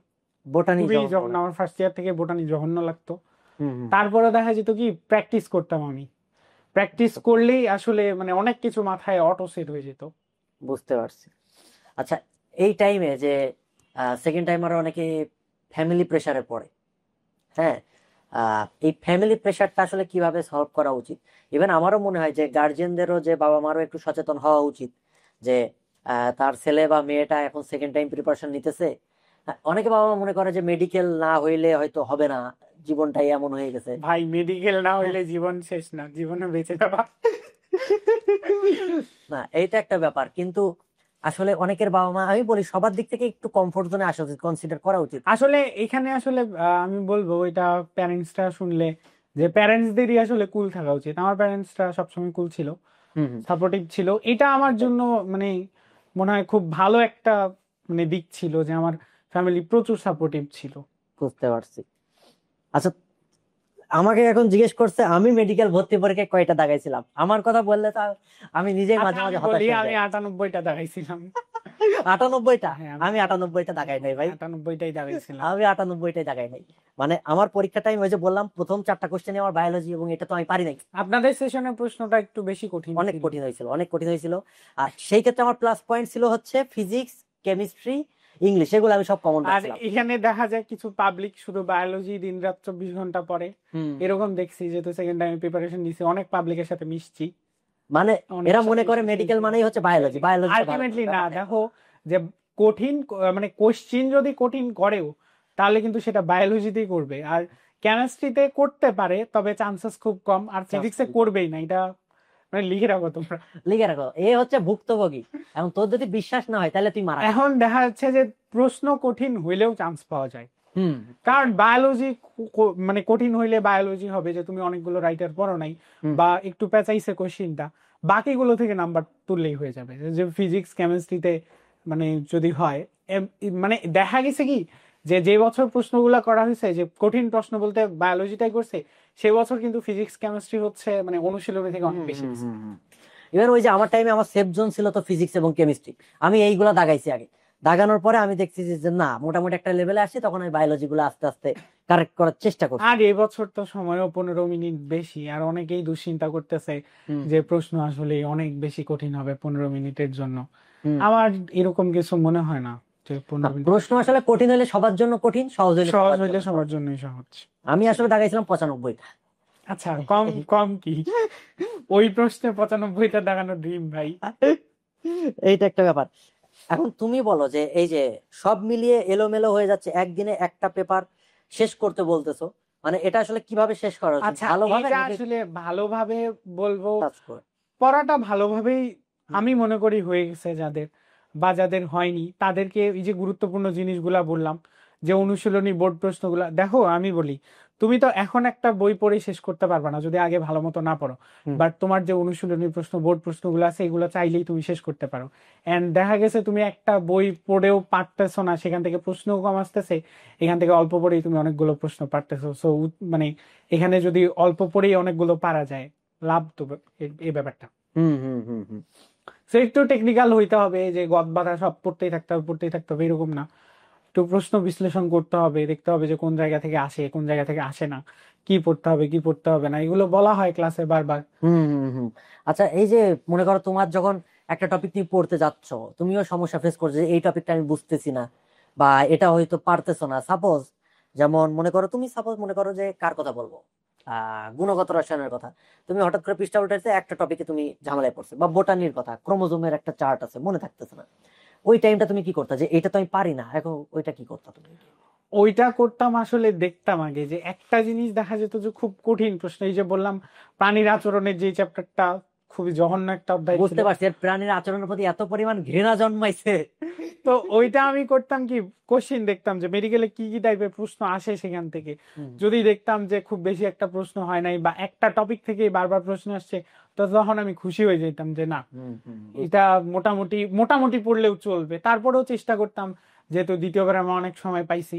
বোটানি খুবই জঘন্য জঘন্য, লাগে। আমার ফার্স্ট ইয়ার থেকে বোটানি জঘন্য লাগতো। হুম হুম, তারপরে দেখা যেত কি প্র্যাকটিস করতাম আমি, প্র্যাকটিস করলেই আসলে মানে অনেক কিছু মাথায় অটো সেট হয়ে যেত। বুঝতে পারছি। আচ্ছা, এই টাইমে যে সেকেন্ড টাইমার অনেকে ফ্যামিলি প্রেসারে পড়ে, হ্যাঁ, এই ফ্যামিলি প্রেসারটা আসলে কিভাবে সলভ করা উচিত? ইভেন আমারও মনে হয় যে গার্জিয়ানদেরও, যে বাবা মারও একটু সচেতন হওয়া উচিত যে তার ছেলে বা মেয়েটা এখন সেকেন্ড টাইম প্রিপারেশন নিতেছে। অনেকে বাবা মা মনে করে যে মেডিকেল না হইলে হয়তো হবে না, জীবনটাই এমন হয়ে গেছে। ভাই মেডিকেল না হ্যাঁ, হইলে জীবন শেষ না, জীবনে বেঁচে যাওয়া। না এইটা একটা ব্যাপার, কিন্তু আসলে অনেকের বাবা মা, আমি বলি সবার দিক থেকে একটু কমফোর্ট জোনে আসা উচিত, কনসিডার করা উচিত। আসলে এখানে আসলে আমি বলবো এটা প্যারেন্টসরা শুনলে, যে প্যারেন্টসদেরই আসলে কুল থাকা উচিত। আমার প্যারেন্টসরা সবসময় কুল ছিল, হুম হুম, সাপোর্টিভ ছিল, এটা আমার এটাই। জন্য মানে মনে হয় খুব ভালো একটা মানে দিক ছিল যে আমার ফ্যামিলি প্রচুর সাপোর্টিভ ছিল। বুঝতে পারছি। আচ্ছা, আমাকে এখন জিজ্ঞেস করছে আমি মেডিকেল ভর্তি পরীক্ষায় কয়টা দাগাইছিলাম, আমার কথা বললে তো আমি নিজেই আচ্ছা মাঝে আমি মাঝে হতাশ বলি, হয়ে আমি যাই। 98টা দাঁড়াইছিলাম। 98টা? হ্যাঁ আমি 98টা দাগাই নাই ভাই, 98টাই দাঁড়াইছিলাম। আমি 98টাই দাগাই নাই। মানে আমার পরীক্ষা টাইম, ওই যে বললাম প্রথম 4টা কোশ্চেনে আমার বায়োলজি, এবং এটা তো আমি পারি নাই। আপনাদের সেশনের প্রশ্নটা একটু বেশি কঠিন অনেক ছিল। কঠিন হয়েছিল, অনেক কঠিন হয়েছিল। আর সেই ক্ষেত্রে আমার প্লাস পয়েন্ট ছিল হচ্ছে ফিজিক্স, কেমিস্ট্রি, ইংলিশ, এগুলো আমি সব কমন আর রাখছিলাম। এখানে দেখা যায় কিছু পাবলিক শুধু বায়োলজি দিনরাত 24 ঘন্টা পড়ে, হুম, এরকম দেখছি। যেহেতু সেকেন্ড টাইমে প্রিপারেশন নিছি, অনেক পাবলিকের সাথে মিশছি, মানে অনেক এরা মনে সাথে করে মিশছি। মেডিকেল মানেই হচ্ছে বায়োলজি, বায়োলজিটা ভালো আলটিমেটলি না, ব্যাপারটা এরকম। দেখো যে কঠিন মানে কোশ্চিন যদি কঠিন করেও তাহলে কিন্তু সেটা বায়োলজিতেই করবে, আর কেমিস্ট্রিতে করতে পারে তবে চান্সেস খুব কম, আর Chance ফিজিক্সে খুবই কম। করবেই না, এটা মানে লিখে রাখো তোমরা। লিখে রাখো, এ হচ্ছে ভুক্তভোগী। এখন তোর যদি বিশ্বাস না হয় তাহলে তুই মারা খা। এখন দেখা যাচ্ছে যে প্রশ্ন কঠিন হইলেও চান্স পাওয়া যায়, হুম কারণ বায়োলজি মানে কঠিন হইলে বায়োলজি হবে যে তুমি অনেকগুলো রাইটার পড়ো নাই হুম বা একটু পেঁচাইছে কোশ্চিনটা, বাকিগুলো থেকে নাম্বার তুললেই হয়ে যাবে। যে ফিজিক্স কেমিস্ট্রিতে মানে যদি হয় মানে দেখা গেছে কি যে যে বছর প্রশ্নগুলো করা হয়েছে যে কঠিন প্রশ্ন বলতে বায়োলজিটাই করছে, সে বছর কিন্তু ফিজিক্স কেমিস্ট্রি হচ্ছে মানে অনুশীলনী থেকে অনেক বেশি গেছে। এবার ওই যে আমার টাইমে আমার সেফ জোন ছিল তো ফিজিক্স এবং কেমিস্ট্রি, আমি এইগুলা দাগাইছি আগে। দাগানোর পরে আমি দেখছি যে না, মোটামুটি একটা লেভেলে আসছি, তখন আমি বায়োলজি গুলো আস্তে আস্তে কারেক্ট করার চেষ্টা করছি। আর এবছর তো সময়ও 15 মিনিট বেশি, আর অনেকেই দুশ্চিন্তা করতেছে হুম যে প্রশ্ন আসলে অনেক বেশি কঠিন হবে 15 মিনিটের জন্য। হুম। আমার এরকম কিছু মনে হয় না যে না, 15 মিনিট প্রশ্ন আসলে কঠিন হলে সবার জন্য কঠিন, সহজ হলে সহজ সবার হইলে জন্য সহজ। সবার জন্যই সহজ। আমি আসলে দাগাইছিলাম 95টা। আচ্ছা, কম কম কি? ওই প্রশ্নে 95টা দাগানো ড্রিম ভাই। এইটা একটা ব্যাপার। এখন তুমি বলো যে এই যে সব মিলিয়ে এলোমেলো হয়ে যাচ্ছে, একদিনে একটা পেপার শেষ করতে বলতেছো, মানে এটা আসলে কিভাবে শেষ করা উচিত, আচ্ছা ভালোভাবে এটা নাকি আসলে ভালোভাবে বলবো, কাজ করে? পড়াটা ভালোভাবেই হুম আমি মনে করি হয়ে গেছে যাদের, বা যাদের হয়নি তাদেরকে এই যে গুরুত্বপূর্ণ জিনিসগুলা বললাম, যে অনুশীলনী বোর্ড প্রশ্নগুলা দেখো। আমি বলি তুমি তো এখন একটা বই পড়ে শেষ করতে পারবে না যদি আগে ভালো মতো না পড়ো, হুম। বাট তোমার যে অনুশীলনী প্রশ্ন, বোর্ড প্রশ্নগুলো আছে, এগুলো চাইলেই তুমি শেষ করতে পারো। এন্ড দেখা গেছে তুমি একটা বই পড়েও পারতেছো না, সেখান থেকে প্রশ্নও কম আসতেছে, এখান থেকে অল্প পড়েই তুমি অনেকগুলো প্রশ্ন পারতেছো। সো মানে এখানে যদি অল্প পড়েই অনেকগুলো পারা যায়, লাভ তো এই ব্যাপারটা। হুম হুম হুম হুম সো একটু টেকনিক্যাল হইতে হবে, যে গদ বাঁধা সব পড়তেই থাকতে হবে পড়তেই থাকতে হবে এরকম না। একটু প্রশ্ন বিশ্লেষণ করতে হবে, দেখতে হবে যে কোন জায়গা থেকে আসে কোন জায়গা থেকে আসে না, কি পড়তে হবে কি পড়তে হবে না, এগুলো বলা হয় ক্লাসে বারবার। হুম হুম হুম। আচ্ছা, এই যে মনে করো তোমার যখন একটা টপিক তুমি পড়তে যাচ্ছ, তুমিও সমস্যা ফেস করছো যে এই টপিকটা আমি বুঝতেছি না বা এটা হয়তো পারতেছো না। সাপোজ যেমন মনে করো যে কার কথা বলবো, গুণগত রসায়নের কথা। তুমি হঠাৎ করে পৃষ্ঠা উল্টাইতে একটা টপিকে তুমি ঝামেলায় পড়ছো, বা বোটানির কথা, ক্রোমোজোমের একটা চার্ট আছে মনে থাকতেছে না। ওই টাইমটা তুমি কি করতা যে এটা তো আমি পারি না, এখন ওইটা কি করতা তুমি? ওইটা করতাম আসলে, দেখতাম আগে যে একটা জিনিস দেখা যেত যে খুব কঠিন প্রশ্ন, এই যে বললাম প্রাণীর আচরণের যে চ্যাপ্টারটা খুবই জঘন্য একটা অধ্যায় ছিল। বুঝতে পারছি, এর প্রাণীর আচরণের প্রতি এত পরিমাণ ঘৃণা জন্মাইছে। তো ওইটা আমি করতাম কি, কোশ্চিন দেখতাম যে মেডিকেলে কি কি টাইপের প্রশ্ন আসে সেখান থেকে। হুম যদি দেখতাম যে খুব বেশি একটা প্রশ্ন হয় নাই বা একটা টপিক থেকেই বারবার প্রশ্ন আসছে, তো তখন আমি খুশি হয়ে যেতাম যে না, হুম হুম এটা মোটামুটি মোটামুটি পড়লেও চলবে। তারপরেও চেষ্টা করতাম, যেহেতু দ্বিতীয়বার আমি অনেক সময় পাইছি,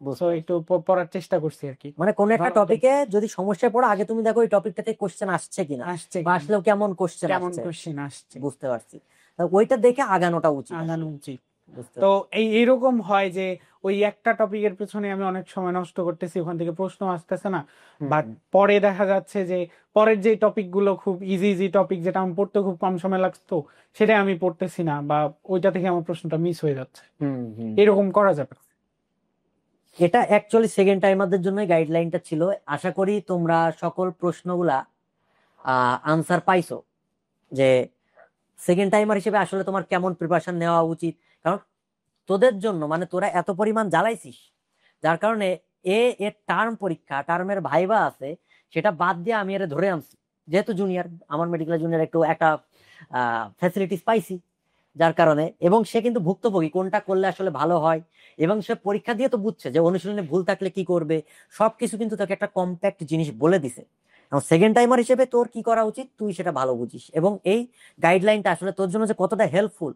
তো বুঝতে পারছি। একটু পড়ার চেষ্টা করছি আর কি। মানে কোন একটা ভালো মতো টপিকে যদি সমস্যায় পড়ো, আগে তুমি দেখো ওই টপিকটাতে কোশ্চেন আসছে কিনা, আসছে বা কিনা, আসলেও কেমন কোশ্চেন কেমন আসছে। কোশ্চিন আসছে, বুঝতে পারছি। তা ওইটা দেখে আগানোটা উচিত আগানো আসলে। উচিত। বুঝতে তো পারছি। এইরকম হয় যে ওই একটা টপিকের পেছনে আমি অনেক সময় নষ্ট করতেছি, ওখান থেকে প্রশ্ন আসতেছে না। হুম বাট হুম পরে দেখা যাচ্ছে যে পরের যে টপিক গুলো খুব ইজি ইজি টপিক, যেটা আমি পড়তে খুব কম সময় লাগতো, সেটা আমি পড়তেছি না, বা ওইটা থেকে আমার প্রশ্নটা মিস হয়ে যাচ্ছে। হুম হুম। এরকম করা যাবে। এটা অ্যাকচুয়ালি সেকেন্ড টাইমারদের জন্য গাইডলাইনটা ছিল। আশা করি তোমরা সকল প্রশ্নগুলা আনসার পাইছো, যে সেকেন্ড টাইমার হিসেবে আসলে তোমার কেমন প্রিপারেশন নেওয়া উচিত। কারণ তোদের জন্য মানে তোরা এত পরিমাণ জ্বালাইছিস, যার কারণে এর টার্মের ভাইবা আছে, সেটা বাদ দিয়ে আমি এর ধরে আনছি। যেহেতু জুনিয়র, আমার মেডিকেল জুনিয়র একটু একটা ফ্যাসিলিটিস পাইছি, যার কারণে, এবং সে কিন্তু ভুক্তভোগী কোনটা করলে আসলে ভালো হয়, এবং সে পরীক্ষা দিয়ে তো বুঝছে যে অনুশীলনে ভুল থাকলে কি করবে। সবকিছু কিন্তু তাকে একটা কম্প্যাক্ট জিনিস বলে দিছে। এবং সেকেন্ড টাইমার হিসেবে তোর কি করা উচিত তুই সেটা ভালো বুঝিস, এবং এই গাইডলাইনটা আসলে তোর জন্য যে কতটা হেল্পফুল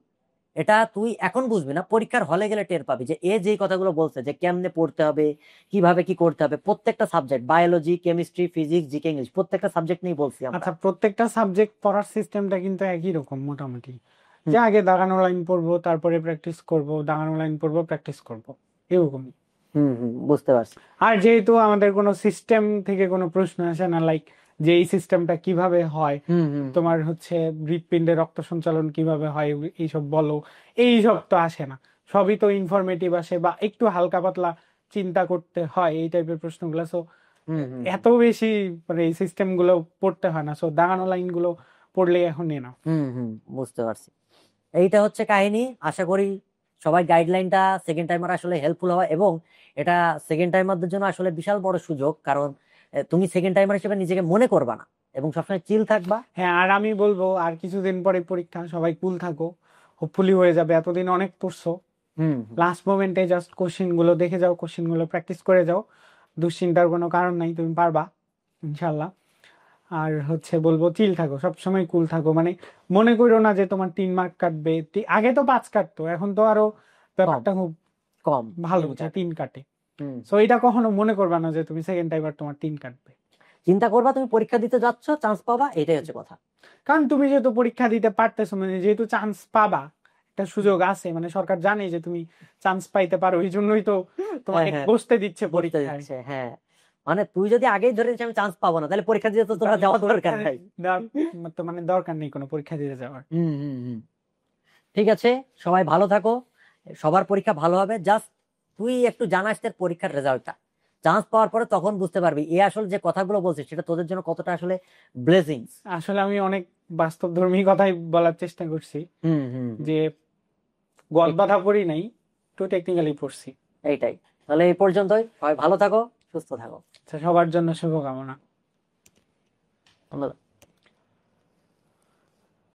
এটা তুই এখন বুঝবি না, পরীক্ষার হলে গেলে টের পাবি। যে যেই কথাগুলো বলছে যে কেমনে পড়তে হবে, কিভাবে কি করতে হবে, প্রত্যেকটা subject, biology, chemistry, physics, GK, English, প্রত্যেকটা সাবজেক্ট নিয়ে বলছি আমরা। আচ্ছা, প্রত্যেকটা সাবজেক্ট পড়ার সিস্টেমটা কিন্তু একই রকম মোটামুটি, হুম যে আগে দাগানো লাইন পড়বো, তারপরে প্র্যাকটিস করব, দাগানো লাইন পড়বো, প্র্যাকটিস করব, এরকম। হুম হুম, বুঝতে পারছি। আর যেহেতু আমাদের কোনো সিস্টেম থেকে কোনো প্রশ্ন আসে না, লাইক যে এই সিস্টেমটা কিভাবে হয়, হুম হুম তোমার হচ্ছে হৃৎপিণ্ডে রক্ত সঞ্চালন কিভাবে হয়, এইসব বলো, এইসব তো আসে না। সবই তো ইনফরমেটিভ আসে, বা একটু হালকা পাতলা চিন্তা করতে হয় এই টাইপের প্রশ্নগুলো। সো হুম হুম এত বেশি মানে এই সিস্টেম গুলো পড়তে হয় না, সো দাগানো লাইন গুলো পড়লে এখন না। হুম হুম, বুঝতে পারছি। এইটা হচ্ছে কাহিনী। আশা করি সবাই গাইডলাইনটা সেকেন্ড টাইমার আসলে হেল্পফুল হয়, এবং এটা সেকেন্ড টাইমারদের জন্য আসলে বিশাল বড় সুযোগ। কারণ তুমি সেকেন্ড টাইমার হিসেবে নিজেকে মনে করবা না, এবং সবসময় চিল থাকবা। হ্যাঁ, আর আমি বলবো আর কিছুদিন পরে পরীক্ষা, সবাই কুল থাকো, হোপফুলি হয়ে যাবে। এতদিন অনেক পড়ছো, হুম হুম লাস্ট মোমেন্টে জাস্ট কোশ্চিন গুলো দেখে যাও, কোশ্চিন গুলো প্র্যাকটিস করে যাও। দুশ্চিন্তার কোনো কারণ নাই, তুমি পারবা ইনশাল্লাহ। আর হচ্ছে বলবো চিল থাকো, সবসময় কুল থাকো। মানে মনে করো না যে তোমার 3 মার্ক কাটবে, আগে তো 5 কাটতো, এখন তো আরো কম ব্যাপারটা খুব কম ভালো, তিন যে চার 3 কাটে। হুম। সো এটা কখনো মনে করবা না যে তুমি সেকেন্ড টাইম আর তোমার 3 কাটবে। চিন্তা করবা তুমি পরীক্ষা দিতে যাচ্ছ, চান্স পাবা, এটাই হচ্ছে কথা। কারণ তুমি যেহেতু পরীক্ষা দিতে পারতেছো, মানে যেহেতু চান্স পাবা, একটা সুযোগ আছে, মানে সরকার জানে যে তুমি চান্স পাইতে পারো, এই জন্যই তো হ্যাঁ তোমাকে হ্যাঁ, বসতে দিচ্ছে বসতে পরীক্ষায়। দিচ্ছে, হ্যাঁ। মানে তুই যদি আগেই ধরে নিস আমি চান্স পাবো না, তাহলে পরীক্ষা দিতে তো তোরা তাহলে যাওয়ার দরকার পরীক্ষা নাই। তো মানে দরকার নেই কোনো পরীক্ষা দিতে যাওয়ার। হুম হুম হুম। ঠিক আছে, সবাই ভালো থাকো, সবার পরীক্ষা ভালো হবে। জাস্ট তুই একটু জানাস তোর পরীক্ষার রেজাল্টটা, চান্স পাওয়ার পরে তখন বুঝতে পারবি এ আসলে যে কথাগুলো বলছিস সেটা তোদের জন্য কতটা আসলে ব্লেসিংস। আসলে আমি অনেক বাস্তবধর্মী কথাই বলার চেষ্টা করছি, হুম হুম হুম। যে গদ এই- বাঁধা পড়ি নাই, একটু টেকনিক্যালি পড়ছি। এইটাই। তাহলে এই পর্যন্তই, সবাই ভালো থাকো, সুস্থ থাকো। আচ্ছা, সবার জন্য শুভকামনা। ধন্যবাদ।